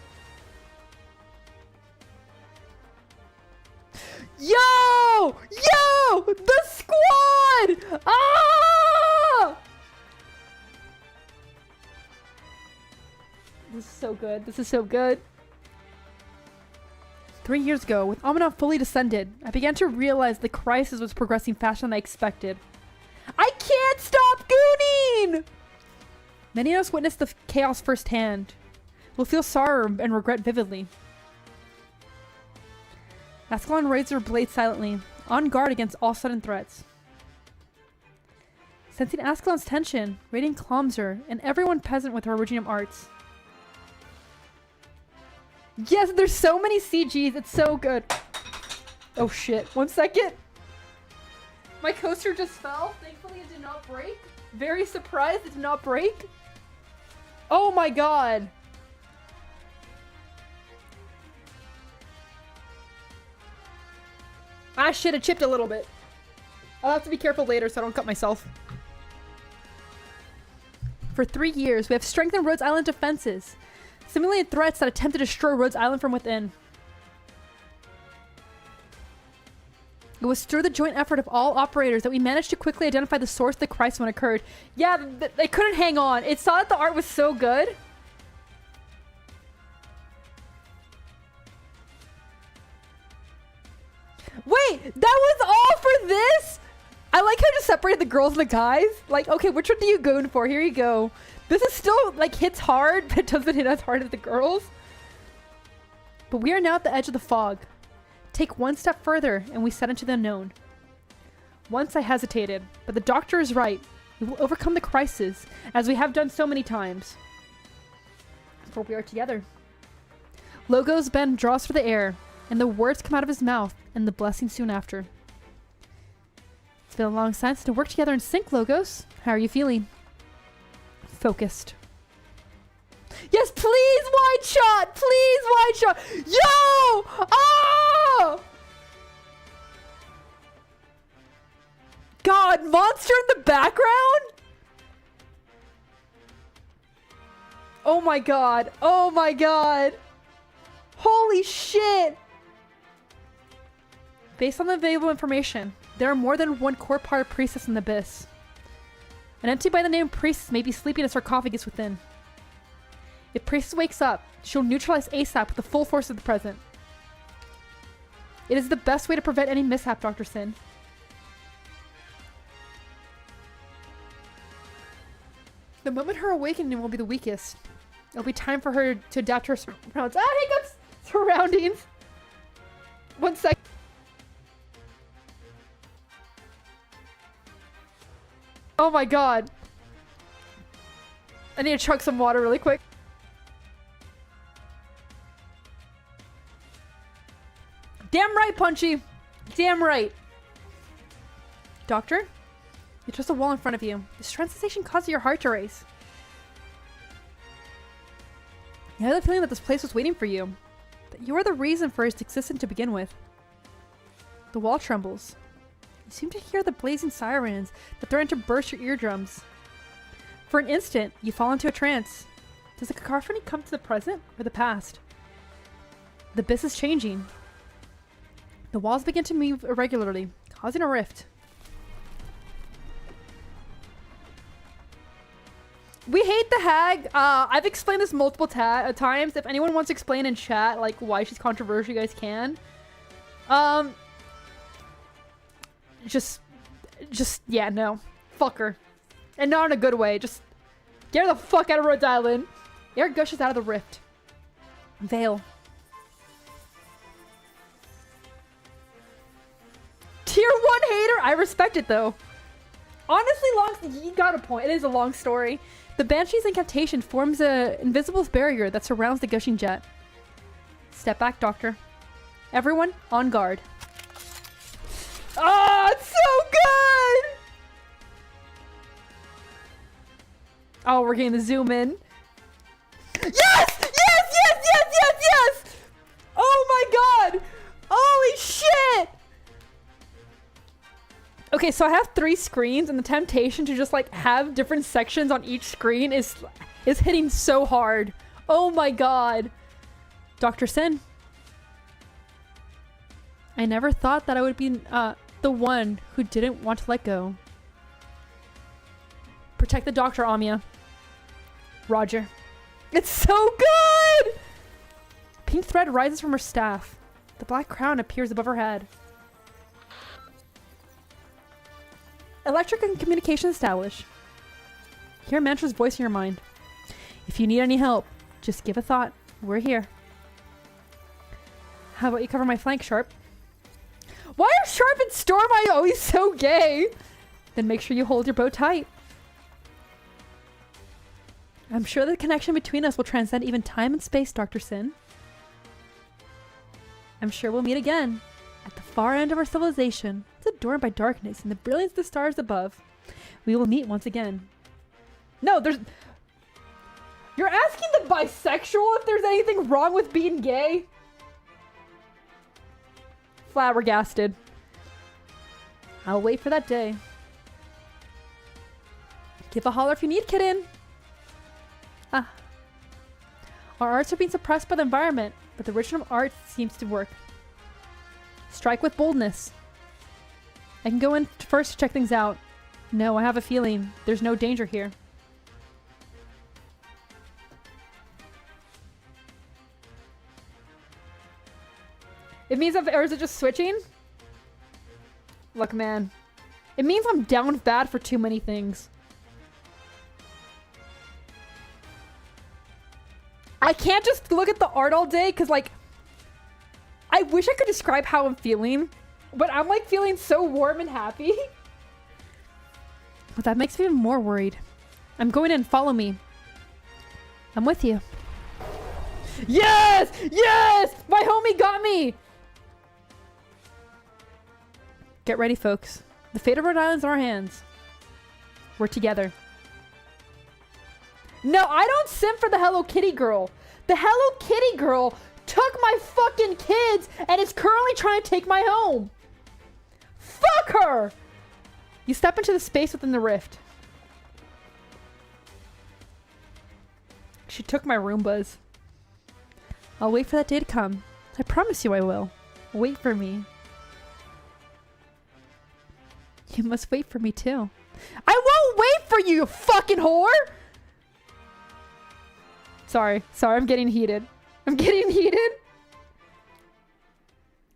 Yo! Yo! The squad! Ah! This is so good. This is so good. 3 years ago, with Amina fully descended, I began to realize the crisis was progressing faster than I expected. I can't stop gooning! Many of us witnessed the chaos firsthand. We'll feel sorrow and regret vividly. Ascalon raised her blade silently, on guard against all sudden threats. Sensing Ascalon's tension, Radiant calms her, and everyone present with her Regium arts. Yes, there's so many CGs, it's so good. Oh shit, 1 second. My coaster just fell, thankfully it did not break. Very surprised it did not break. Oh my god. I should have chipped a little bit. I'll have to be careful later so I don't cut myself. For 3 years, we have strengthened Rhodes Island defenses, simulated threats that attempt to destroy Rhodes Island from within. It was through the joint effort of all operators that we managed to quickly identify the source of the crisis when it occurred. Yeah, they couldn't hang on. It saw that the art was so good. Wait, that was all for this? I like how I just separated the girls and the guys. Like, okay, which one do you go in for? Here you go. This is still, like, hits hard, but it doesn't hit as hard as the girls. But we are now at the edge of the fog. Take one step further, and we set into the unknown. Once I hesitated, but the doctor is right. We will overcome the crisis, as we have done so many times. For we are together. Logos Ben draws for the air, and the words come out of his mouth, and the blessing soon after. It's been a long time since to work together in sync, Logos. How are you feeling? Focused. Yes, please, wide shot! Please, wide shot! Yo! Oh! God, monster in the background? Oh my god. Oh my god. Holy shit! Based on the available information, there are more than one core part of Priestess in the Abyss. An entity by the name Priestess may be sleeping in a sarcophagus within. If Priestess wakes up, she'll neutralize ASAP with the full force of the present. It is the best way to prevent any mishap, Dr. Sin. The moment her awakening will be the weakest. It'll be time for her to adapt to her surroundings. 1 sec. Oh my god. I need to chug some water really quick. Damn right, Punchy. Damn right. Doctor? You trust a wall in front of you. This sensation causes your heart to race. You have the feeling that this place was waiting for you. That you are the reason for its existence to begin with. The wall trembles. You seem to hear the blazing sirens that threaten to burst your eardrums. For an instant, you fall into a trance. Does the cacophony come to the present or the past? The abyss is changing. The walls begin to move irregularly, causing a rift. We hate the hag. I've explained this multiple times. If anyone wants to explain in chat like why she's controversial, you guys can. Just yeah, no. Fuck her. And not in a good way. Just get her the fuck out of Rhodes Island. Air gushes out of the rift. Veil. Tier 1 hater? I respect it though. Honestly, you got a point. It is a long story. The Banshee's incantation forms an invisible barrier that surrounds the gushing jet. Step back, Doctor. Everyone, on guard. Oh, it's so good! Oh, we're getting the zoom in. Yes! Yes! Yes! Yes! Yes! Yes! Oh my god! Holy shit! Okay, so I have 3 screens, and the temptation to just like have different sections on each screen is is hitting so hard. Oh my god. Dr. Sin. I never thought that I would be the one who didn't want to let go. Protect the doctor, Amia. Roger. It's so good! Pink thread rises from her staff. The black crown appears above her head. Electric and communication established. Hear Mantra's voice in your mind. If you need any help, just give a thought. We're here. How about you cover my flank, Sharp? Why are Sharp and Stormeye always so gay? Then make sure you hold your bow tight. I'm sure the connection between us will transcend even time and space, Dr. Sin. I'm sure we'll meet again. At the far end of our civilization, it's adorned by darkness and the brilliance of the stars above. We will meet once again. No, there's... You're asking the bisexual if there's anything wrong with being gay? Flabbergasted. I'll wait for that day. Give a holler if you need, kitten. Ah. Our arts are being suppressed by the environment, but the original art seems to work. Strike with boldness. I can go in first to check things out. No, I have a feeling there's no danger here. It means or is it just switching? Look, man. It means I'm down bad for too many things. I can't just look at the art all day because, like, I wish I could describe how I'm feeling, but I'm, like, feeling so warm and happy. But that makes me even more worried. I'm going in. Follow me. I'm with you. Yes! Yes! My homie got me! Get ready, folks. The fate of Rhode Island's in our hands. We're together. No, I don't simp for the Hello Kitty girl. The Hello Kitty girl took my fucking kids and is currently trying to take my home. Fuck her! You step into the space within the rift. She took my Roombas. I'll wait for that day to come. I promise you I will. Wait for me. You must wait for me too. I won't wait for you, you fucking whore! Sorry, I'm getting heated. I'm getting heated.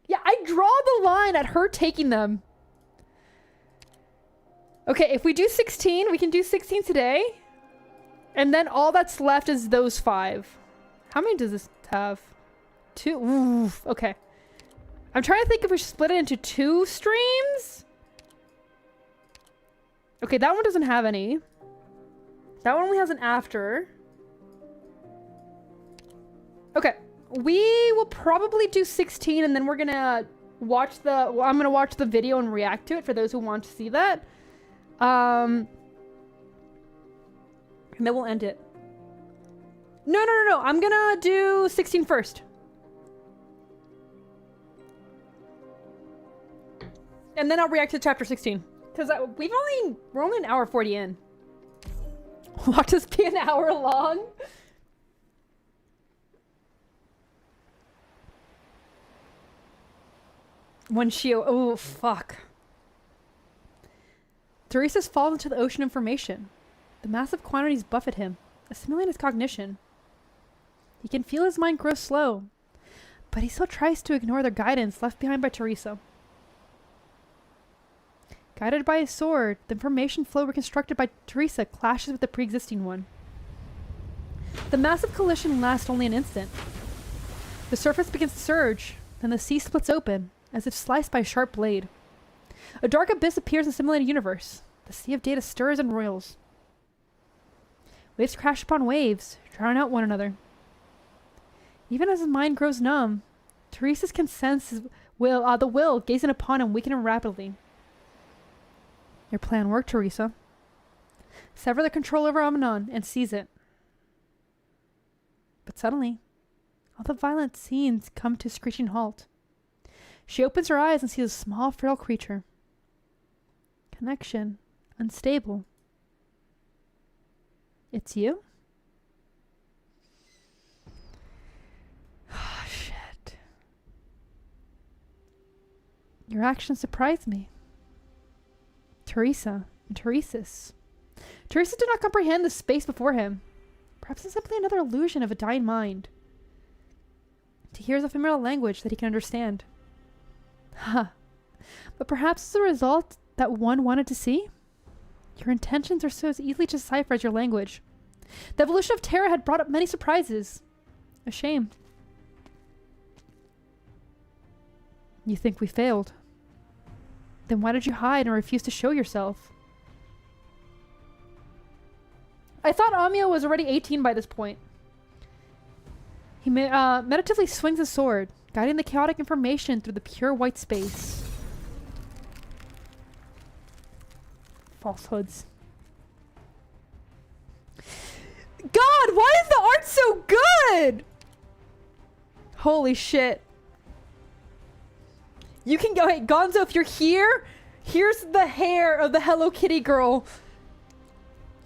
Yeah, I draw the line at her taking them. Okay, if we do 16, we can do 16 today. And then all that's left is those 5. How many does this have? 2? Oof, okay. I'm trying to think if we should split it into 2 streams. Okay, that one doesn't have any. That one only has an after. Okay, we will probably do 16 and then we're gonna watch the... Well, I'm gonna watch the video and react to it for those who want to see that. And then we'll end it. No. I'm gonna do 16 first. And then I'll react to chapter 16. Because we're only an hour 40 in. Watch this be an hour long. When she... Oh, fuck. Teresa's falls into the ocean of information. The massive quantities buffet him, assimilating his cognition. He can feel his mind grow slow, but he still tries to ignore the guidance left behind by Teresa. Guided by his sword, the information flow reconstructed by Teresa clashes with the pre-existing one. The massive collision lasts only an instant. The surface begins to surge, then the sea splits open, as if sliced by a sharp blade. A dark abyss appears in the simulated universe. The sea of data stirs and roils. Waves crash upon waves, drown out one another. Even as his mind grows numb, Teresa's can sense the will gazing upon him weaken him rapidly. Your plan worked, Teresa. Sever the control over Amanon and seize it. But suddenly, all the violent scenes come to a screeching halt. She opens her eyes and sees a small, frail creature. Connection. Unstable. It's you? Your actions surprise me. Teresa and Teresis. Teresis did not comprehend the space before him. Perhaps it's simply another illusion of a dying mind. To hear is a familiar language that he can understand. Huh. But perhaps it's a result that one wanted to see? Your intentions are so easily to decipher as your language. The evolution of terror had brought up many surprises. A shame. You think we failed? Then why did you hide and refuse to show yourself? I thought Amio was already 18 by this point. He meditatively swings his sword, guiding the chaotic information through the pure white space. Falsehoods. God, why is the art so good? Holy shit. You can go, hey, Gonzo, if you're here, here's the hair of the Hello Kitty girl.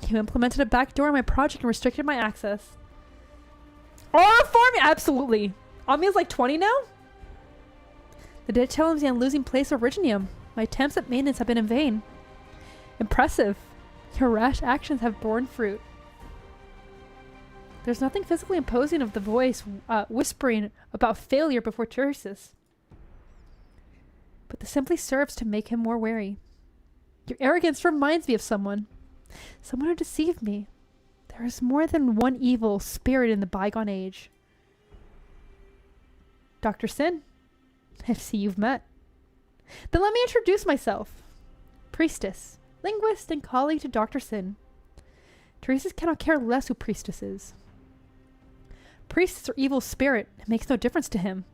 You implemented a backdoor in my project and restricted my access. Oh, farming! Absolutely. Amia's like 20 now? The data tells me I'm losing place of Originium. My attempts at maintenance have been in vain. Impressive. Your rash actions have borne fruit. There's nothing physically imposing of the voice whispering about failure before Teresis. But this simply serves to make him more wary. Your arrogance reminds me of someone. Someone who deceived me. There is more than one evil spirit in the bygone age. Dr. Sin, I see you've met. Then let me introduce myself. Priestess, linguist, and colleague to Dr. Sin. Teresis cannot care less who Priestess is. Priestess or evil spirit, it makes no difference to him.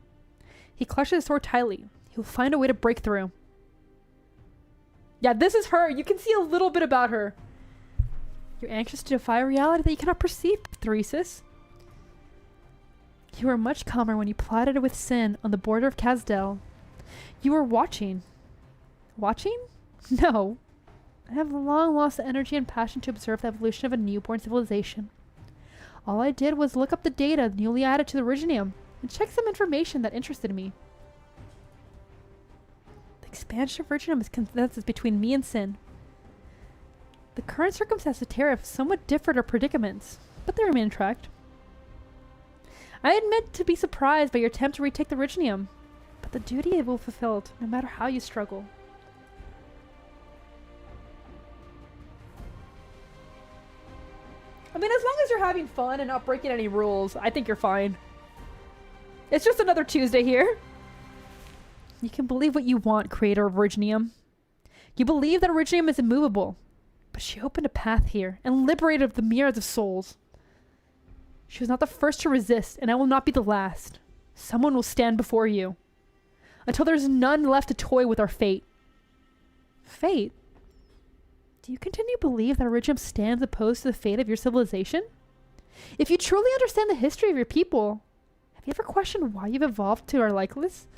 He clutches his sword tightly. He will find a way to break through. Yeah, this is her. You can see a little bit about her. You're anxious to defy a reality that you cannot perceive, Teresis. You were much calmer when you plotted with Sin on the border of Kazdel. You were watching. Watching? No. I have long lost the energy and passion to observe the evolution of a newborn civilization. All I did was look up the data newly added to the Originium and check some information that interested me. The expansion of Originium is consensus between me and Sin. The current circumstances of Terra have somewhat differed our predicaments, but they remain intact. I admit to be surprised by your attempt to retake the Originium, but the duty it will fulfill no matter how you struggle. I mean, as long as you're having fun and not breaking any rules, I think you're fine. It's just another Tuesday here. You can believe what you want, creator of Originium. You believe that Originium is immovable, but she opened a path here and liberated the myriads of souls. She was not the first to resist, and I will not be the last. Someone will stand before you. Until there's none left to toy with our fate. Fate? Do you continue to believe that Originium stands opposed to the fate of your civilization? If you truly understand the history of your people, have you ever questioned why you've evolved to our likeness?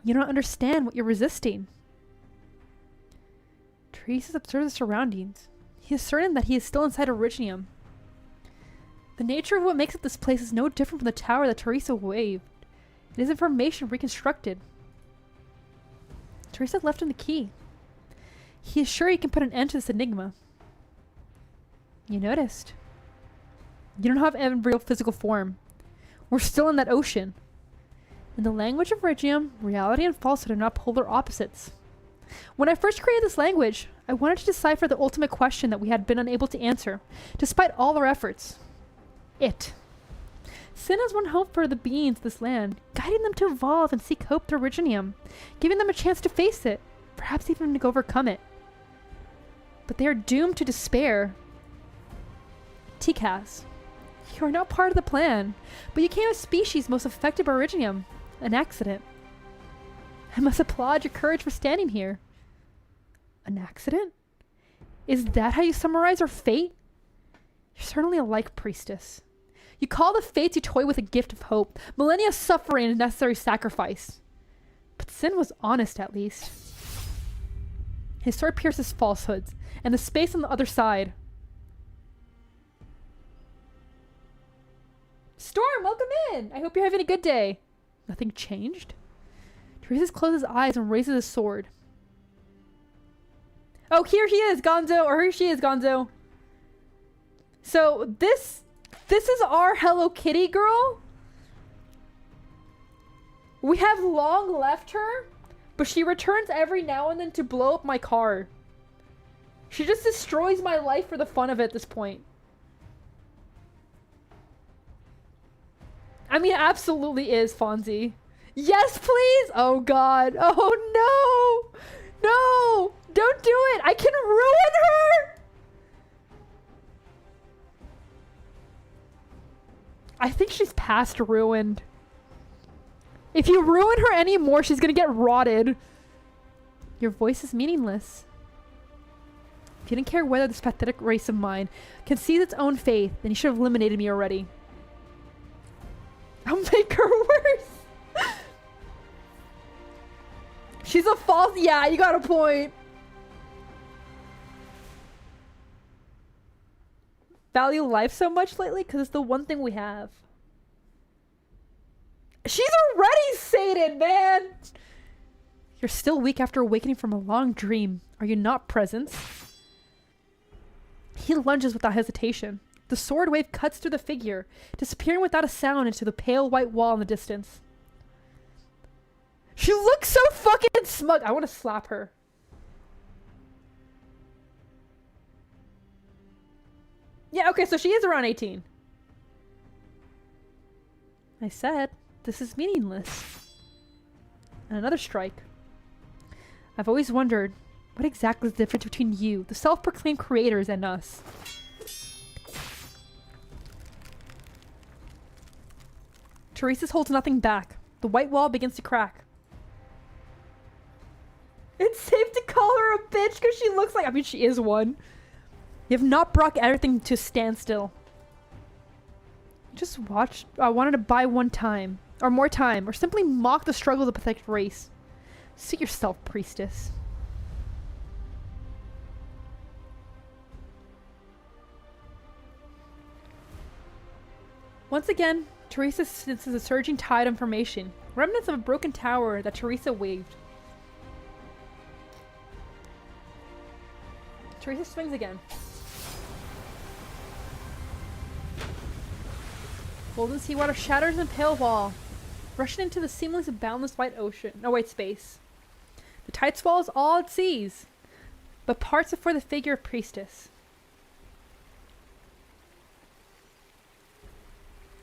You don't understand what you're resisting. Teresis observes the surroundings. He is certain that he is still inside Originium. The nature of what makes up this place is no different from the tower that Teresa waved. It is information reconstructed. Teresa left him the key. He is sure he can put an end to this enigma. You noticed. You don't have any real physical form. We're still in that ocean. In the language of Originium, reality and falsehood are not polar opposites. When I first created this language, I wanted to decipher the ultimate question that we had been unable to answer, despite all our efforts. It. Sin has one hope for the beings of this land, guiding them to evolve and seek hope through Originium, giving them a chance to face it, perhaps even to overcome it. But they are doomed to despair. Tikaz, you are not part of the plan, but you came a species most affected by Originium, an accident. I must applaud your courage for standing here. An accident? Is that how you summarize our fate? You're certainly a like priestess. You call the fates you toy with a gift of hope, millennia suffering and necessary sacrifice. But Sin was honest, at least. His sword pierces falsehoods, and the space on the other side. Storm, welcome in! I hope you're having a good day. Nothing changed? Teresa's closes his eyes and raises his sword. Oh, here he is, Gonzo. Or here she is, Gonzo. So this is our Hello Kitty girl. We have long left her, but she returns every now and then to blow up my car. She just destroys my life for the fun of it at this point. I mean, absolutely is, Fonzie. Yes, please! Oh, God. Oh, no! No! Don't do it! I can ruin her! I think she's past ruined. If you ruin her anymore, she's gonna get rotted. Your voice is meaningless. If you didn't care whether this pathetic race of mine concedes its own faith, then you should have eliminated me already. I'll make her worse. She's a false. Yeah, you got a point. Value life so much lately because it's the one thing we have. She's already sated, man. You're still weak after awakening from a long dream. Are you not presence? He lunges without hesitation. The sword wave cuts through the figure, disappearing without a sound into the pale white wall in the distance. She looks so fucking smug. I want to slap her. Yeah, okay, so she is around 18. I said, this is meaningless. And another strike. I've always wondered, what exactly is the difference between you, the self-proclaimed creators, and us? Teresa's holds nothing back. The white wall begins to crack. It's safe to call her a bitch because she looks like... I mean, she is one. You have not brought everything to a standstill. Just watch... I wanted to buy one time. Or more time. Or simply mock the struggle of the pathetic race. Suit yourself, priestess. Once again, Teresa senses a surging tide of information. Remnants of a broken tower that Teresa waved. Teresa swings again. Golden seawater shatters in a pale wall, rushing into the seamless boundless white ocean. No, white space. The tide swallows all it sees, but parts it for the figure of priestess.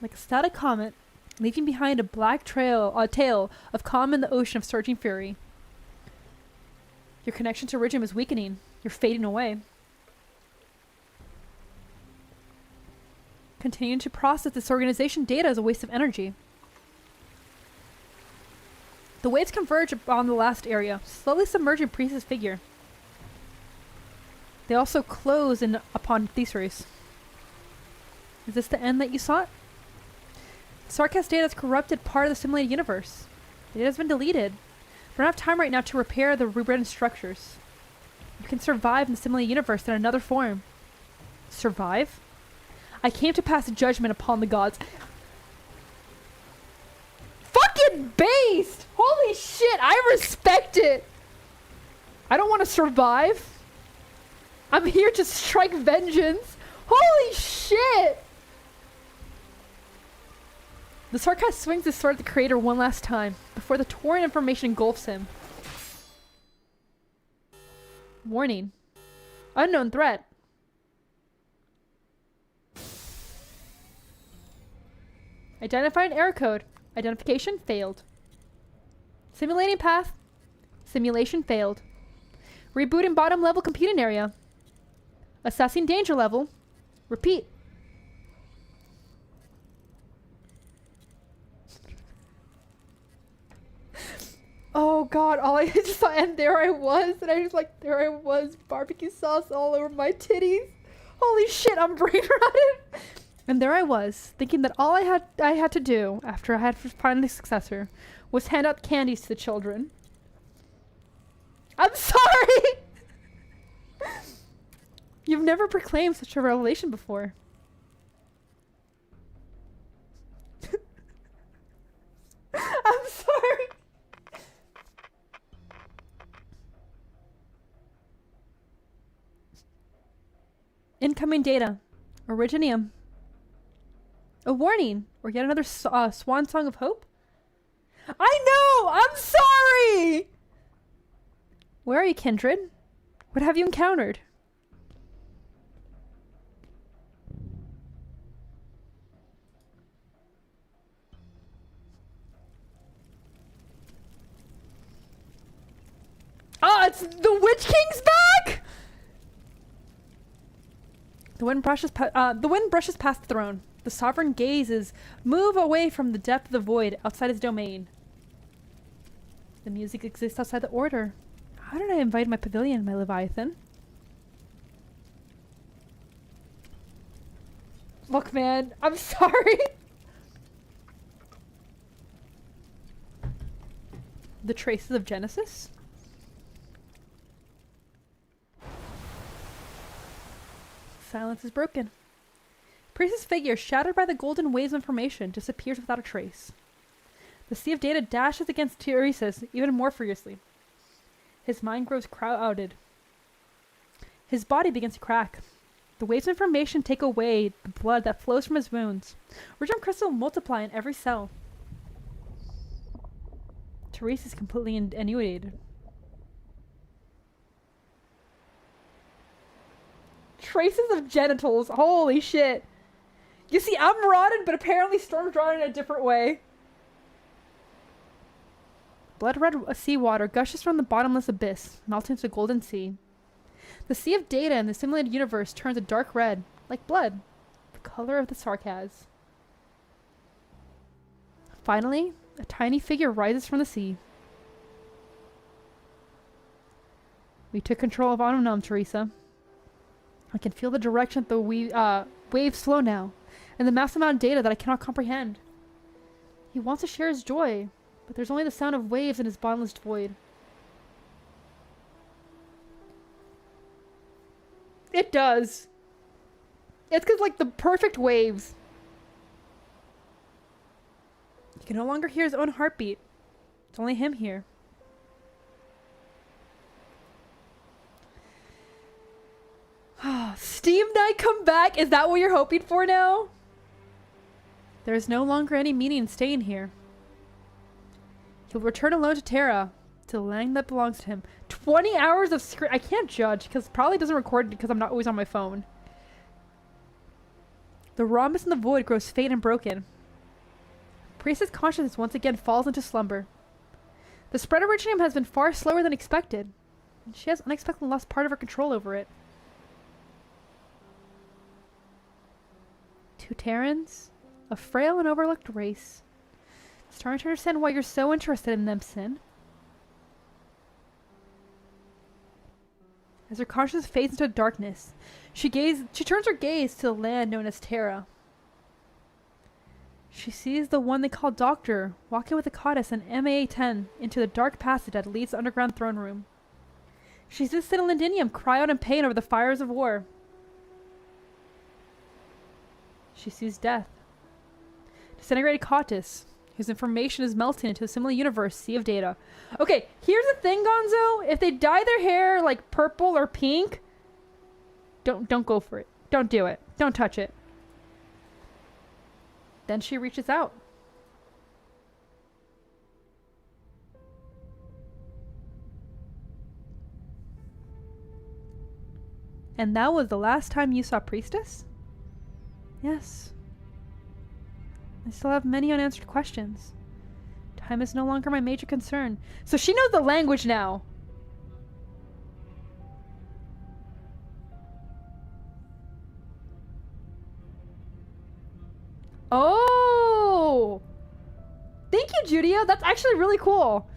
Like a static comet, leaving behind a black trail, a tail of calm in the ocean of surging fury. Your connection to Ridgem is weakening. You're fading away. Continuing to process this organization data is a waste of energy. The waves converge upon the last area, slowly submerging Priest's figure. They also close in upon Theseus. Is this the end that you sought? Sarkast data has corrupted part of the simulated universe. The data has been deleted. We don't have time right now to repair the rebranded structures. You can survive in the simulated universe in another form. Survive? I came to pass judgment upon the gods. Fucking based! Holy shit, I respect it! I don't want to survive. I'm here to strike vengeance. Holy shit! The Sarkast swings his sword at the creator one last time, before the torrent information engulfs him. Warning. Unknown threat. Identify an error code. Identification failed. Simulating path. Simulation failed. Rebooting bottom level computing area. Assessing danger level. Repeat. Oh god, all I just saw, and there I was, and I just like, there I was, barbecue sauce all over my titties. Holy shit, I'm brain rotted. And there I was, thinking that all I had to do after I had to find the successor was hand out candies to the children. I'm sorry. You've never proclaimed such a revelation before. I'm sorry. Incoming data. Originium. A warning, or yet another swan song of hope? I know! I'm sorry! Where are you, kindred? What have you encountered? Oh, it's the Witch King's back! The wind brushes past the throne. The sovereign gazes move away from the depth of the void outside his domain. The music exists outside the order. How did I invite my pavilion, my Leviathan? Look, man, I'm sorry. The traces of Genesis? Silence is broken. Priest's figure, shattered by the golden waves of information, disappears without a trace. The sea of data dashes against Teresa's even more furiously. His mind grows crowded. His body begins to crack. The waves of information take away the blood that flows from his wounds. Original crystal multiply in every cell. Teresa is completely annihilated. Traces of genitals. Holy shit. You see, I'm rotted, but apparently Storm's rotted in a different way. Blood red seawater gushes from the bottomless abyss, melting into the golden sea. The sea of data in the simulated universe turns a dark red, like blood, the color of the sarcas. Finally, a tiny figure rises from the sea. We took control of Autumn, Teresa. I can feel the direction that the waves flow now, and the massive amount of data that I cannot comprehend. He wants to share his joy, but there's only the sound of waves in his bottomless void. It does. It's because, like, the perfect waves. He can no longer hear his own heartbeat. It's only him here. Steam Knight come back? Is that what you're hoping for now? There is no longer any meaning in staying here. He'll return alone to Terra, to the land that belongs to him. 20 hours of script. I can't judge, because probably doesn't record because I'm not always on my phone. The rhombus in the void grows faint and broken. Priestess consciousness once again falls into slumber. The spread of Originium has been far slower than expected, and she has unexpectedly lost part of her control over it. Two Terrans, a frail and overlooked race. Starting to understand why you're so interested in them, Sin. As her consciousness fades into darkness, she turns her gaze to the land known as Terra. She sees the one they call Doctor walking with the Goddess and MA-10 into the dark passage that leads to the underground throne room. She sees Sin and Lindinium cry out in pain over the fires of war. She sees death. Disintegrated Cottis, whose information is melting into a similar universe sea of data. Okay, here's the thing, Gonzo. If they dye their hair like purple or pink, don't go for it. Don't do it. Don't touch it. Then she reaches out. And that was the last time you saw Priestess? Yes. I still have many unanswered questions. Time is no longer my major concern. So she knows the language now. Oh! Thank you, Judia. That's actually really cool.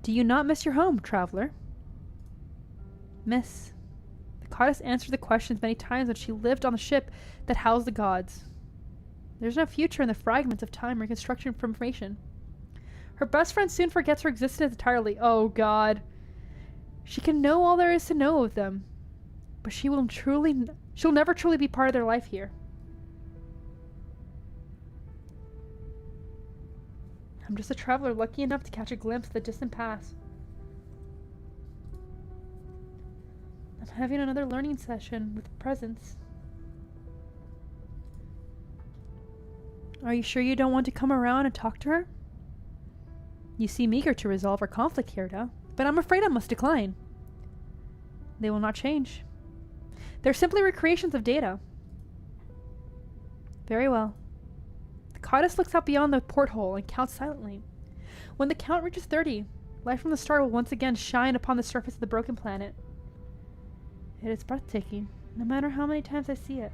Do you not miss your home, traveler? Miss. The goddess answered the questions many times when she lived on the ship that housed the gods. There's no future in the fragments of time reconstruction for information. Her best friend soon forgets her existence entirely. Oh god. She can know all there is to know of them, but she'll never truly be part of their life here. I'm just a traveler lucky enough to catch a glimpse of the distant past. Having another learning session with presence. Are you sure you don't want to come around and talk to her? You seem eager to resolve our conflict here, but I'm afraid I must decline. They will not change. They're simply recreations of data. Very well. The goddess looks out beyond the porthole and counts silently. When the count reaches 30, light from the star will once again shine upon the surface of the broken planet. It is breathtaking, no matter how many times I see it.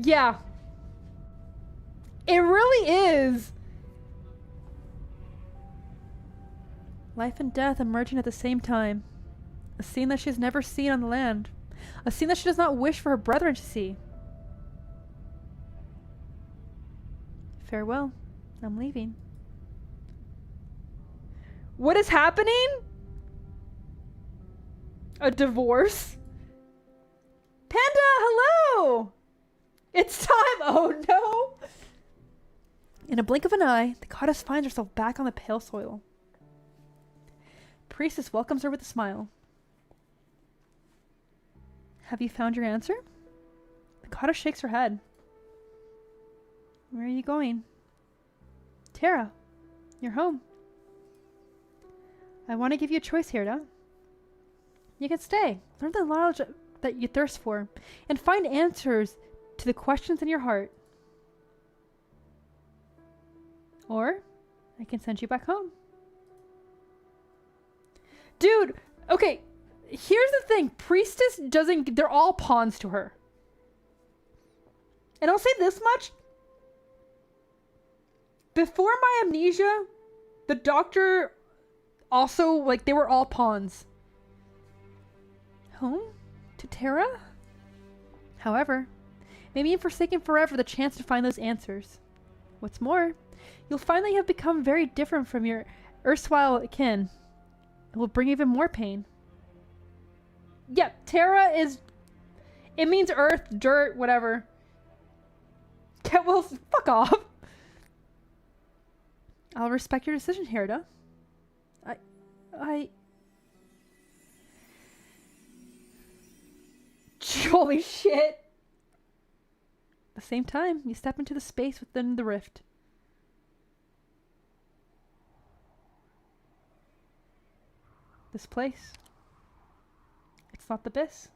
Yeah. It really is. Life and death emerging at the same time. A scene that she has never seen on the land. A scene that she does not wish for her brethren to see. Farewell. I'm leaving. What is happening? A divorce? Panda, hello! It's time! Oh no! In a blink of an eye, the goddess finds herself back on the pale soil. Priestess welcomes her with a smile. Have you found your answer? The goddess shakes her head. Where are you going? Terra, you're home. I want to give you a choice, Hirda. You can stay, learn the knowledge that you thirst for, and find answers to the questions in your heart. Or, I can send you back home. Dude, okay, here's the thing. Priestess doesn't... They're all pawns to her. And I'll say this much. Before my amnesia, the doctor also, like, they were all pawns. Home? To Terra? However, maybe you've forsaken forever the chance to find those answers. What's more, you'll find that you have become very different from your erstwhile kin. It will bring even more pain. Yeah, Terra is... It means earth, dirt, whatever. Well, fuck off. I'll respect your decision, Hirda. Holy shit. At the same time, you step into the space within the rift. This place. It's not the abyss.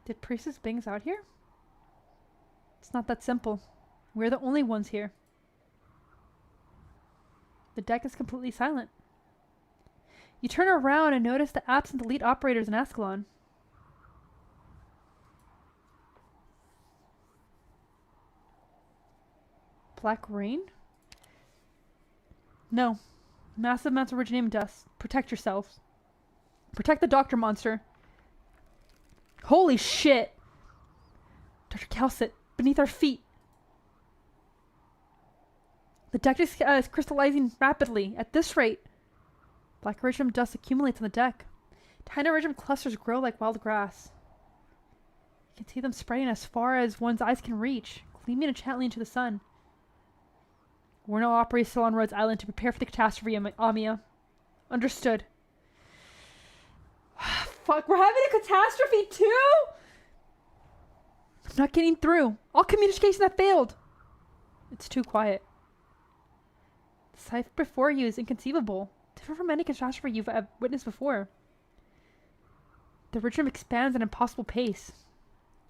Did Priestess Bing's out here? It's not that simple. We're the only ones here. The deck is completely silent. You turn around and notice the absent elite operators in Ascalon. Black rain? No. Massive amounts of originating dust. Protect yourselves. Protect the doctor monster. Holy shit! Dr. Calcit, beneath our feet. The deck is crystallizing rapidly. At this rate, black iridium dust accumulates on the deck. Tiny iridium clusters grow like wild grass. You can see them spreading as far as one's eyes can reach, gleaming and channeling into the sun. We're now operating still on Rhodes Island to prepare for the catastrophe, Amia. Understood. Fuck, we're having a catastrophe too? I'm not getting through. All communication that failed. It's too quiet. The sight before you is inconceivable. Different from any catastrophe you've witnessed before. The iridium expands at an impossible pace.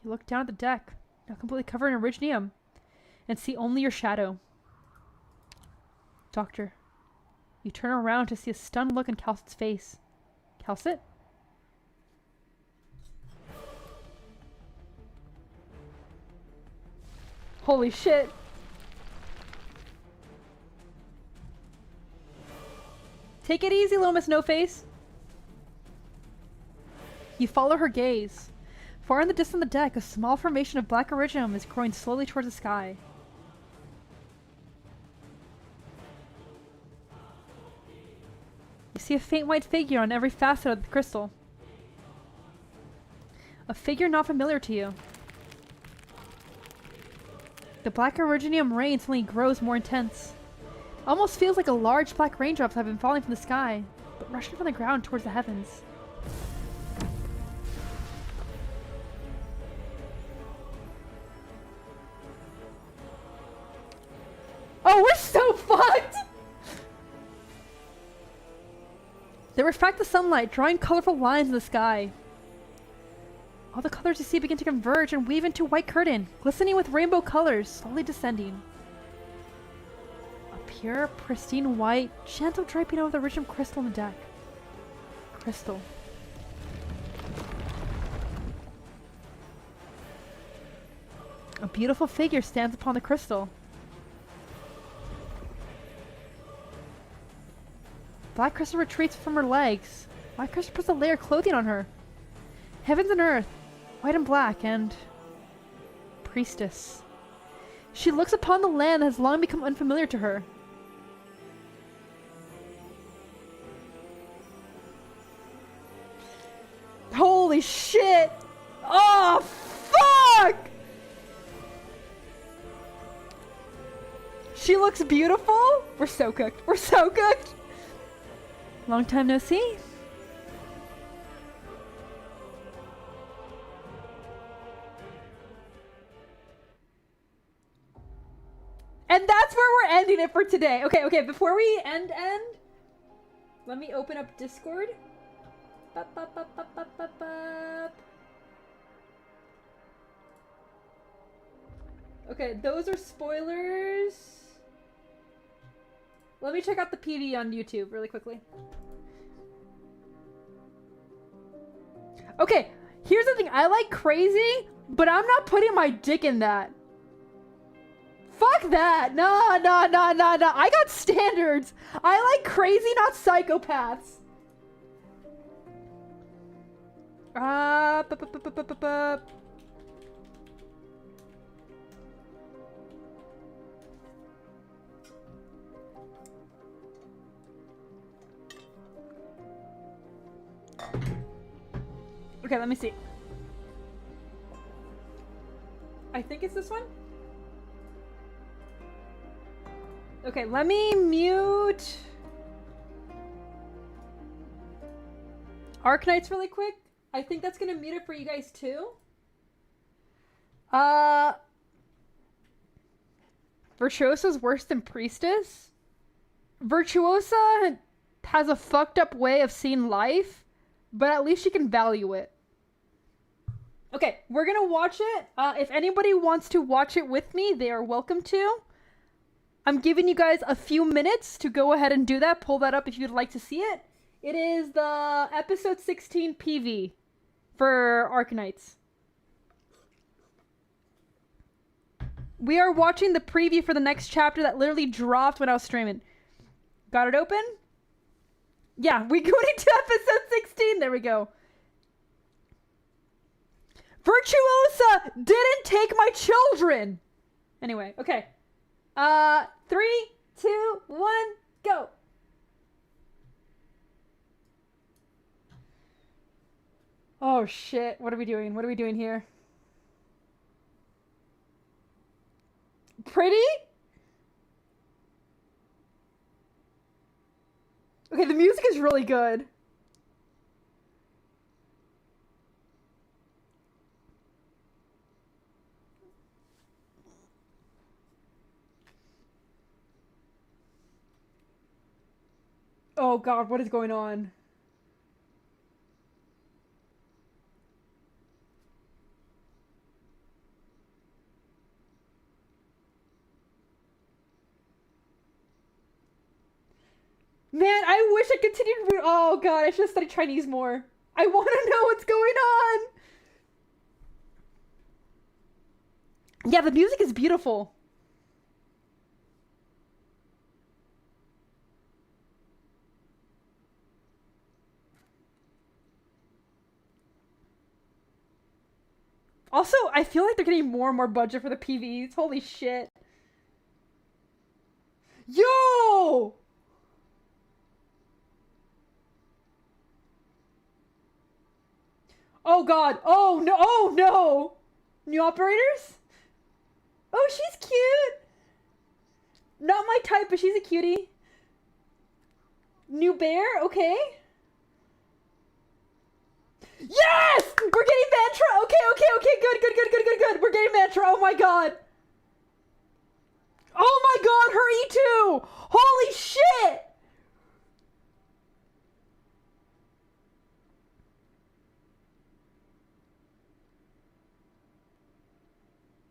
You look down at the deck, now completely covered in iridium, and see only your shadow. Doctor, you turn around to see a stunned look on Calcit's face. Calcit? Holy shit. Take it easy, little Miss No-Face. You follow her gaze. Far in the distance on the deck, a small formation of black iridium is growing slowly towards the sky. You see a faint white figure on every facet of the crystal. A figure not familiar to you. The black originium rain suddenly grows more intense. Almost feels like a large black raindrops have been falling from the sky, but rushing from the ground towards the heavens. Oh, we're so fucked! They refract the sunlight, drawing colorful lines in the sky. All the colors you see begin to converge and weave into a white curtain, glistening with rainbow colors, slowly descending. A pure, pristine white, gentle draping over the rich crystal on the deck. Crystal. A beautiful figure stands upon the crystal. Black crystal retreats from her legs. White crystal puts a layer of clothing on her. Heavens and earth, white and black, and... priestess. She looks upon the land that has long become unfamiliar to her. Holy shit! Oh, fuck! She looks beautiful? We're so cooked. We're so cooked! Long time no see. And that's where we're ending it for today. Okay, before we end, let me open up Discord. Bup, bup, bup, bup, bup, bup, bup. Okay, those are spoilers. Let me check out the PV on YouTube really quickly. Okay, here's the thing. I like crazy, but I'm not putting my dick in that. Fuck that. No. I got standards. I like crazy, not psychopaths. Okay, let me see. I think it's this one. Okay, let me mute Arknights really quick. I think that's gonna mute it for you guys too. Virtuosa's worse than Priestess? Virtuosa has a fucked up way of seeing life, but at least she can value it. Okay, we're gonna watch it. If anybody wants to watch it with me, they are welcome to. I'm giving you guys a few minutes to go ahead and do that. Pull that up if you'd like to see it. It is the episode 16 PV for Arknights. We are watching the preview for the next chapter that literally dropped when I was streaming. Got it open? Yeah, we go into episode 16. There we go. Virtuosa didn't take my children. Anyway, okay. 3, 2, 1, go. Oh shit, what are we doing? What are we doing here? Pretty? Okay, the music is really good. Oh god, what is going on? Man, I wish I continued. Oh god, I should have studied Chinese more. I want to know what's going on. Yeah, the music is beautiful. Also, I feel like they're getting more and more budget for the PVs. Holy shit. Yo! Oh god. Oh no. Oh no. New operators? Oh, she's cute. Not my type, but she's a cutie. New bear? Okay. Yes! We're getting Mantra! Okay, good. We're getting Mantra. Oh my god. Oh my god, her E2! Holy shit!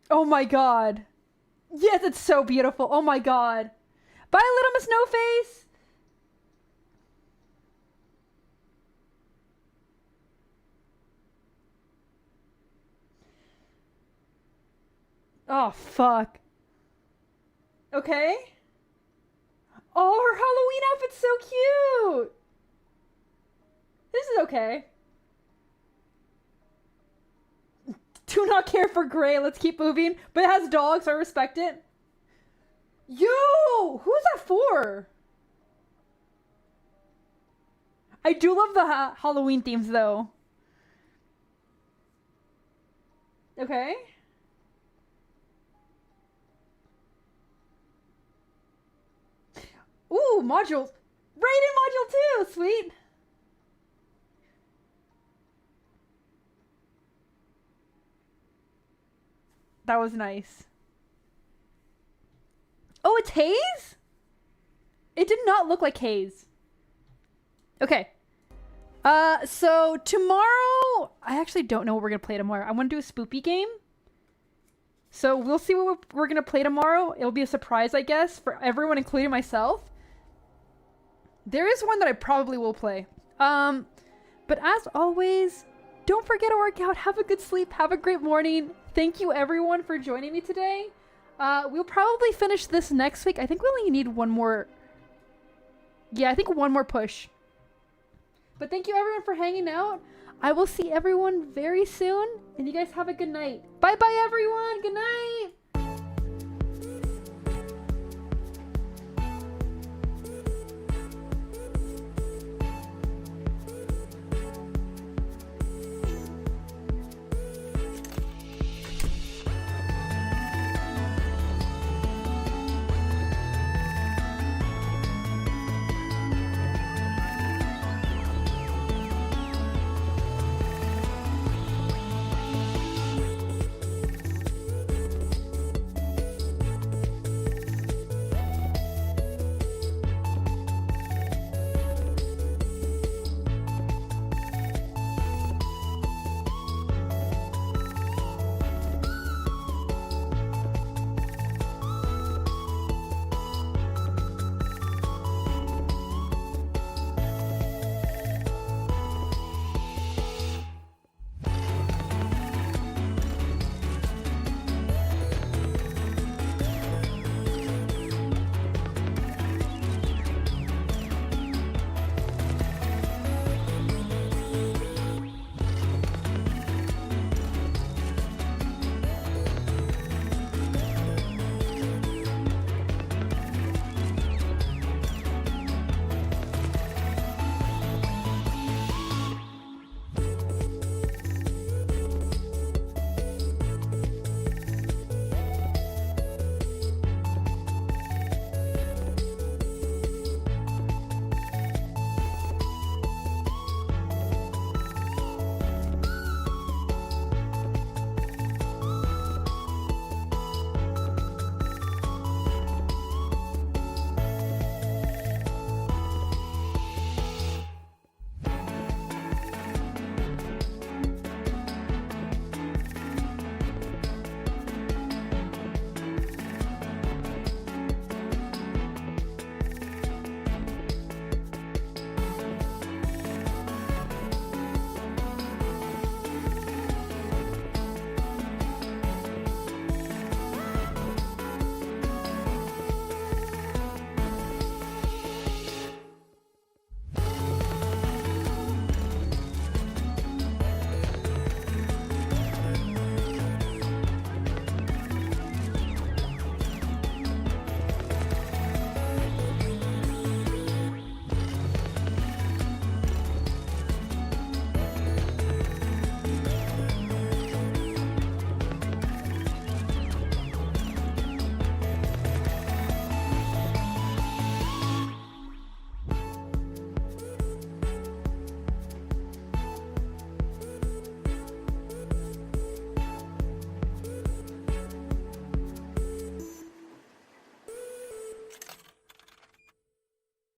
Oh my god. Yes, it's so beautiful. Oh my god. Bye, little Miss No Face. Oh, fuck. Okay. Oh, her Halloween outfit's so cute. This is okay. Do not care for gray. Let's keep moving. But it has dogs, so I respect it. Yo! Who's that for? I do love the Halloween themes, though. Okay. Ooh, modules. Raiden module 2! Sweet. That was nice. Oh, it's Haze? It did not look like Haze. Okay. So tomorrow, I actually don't know what we're gonna play tomorrow. I want to do a spoopy game. So we'll see what we're gonna play tomorrow. It'll be a surprise, I guess, for everyone, including myself. There is one that I probably will play. But as always, don't forget to work out. Have a good sleep. Have a great morning. Thank you, everyone, for joining me today. We'll probably finish this next week. I think we only need one more. Yeah, I think one more push. But thank you, everyone, for hanging out. I will see everyone very soon. And you guys have a good night. Bye-bye, everyone. Good night.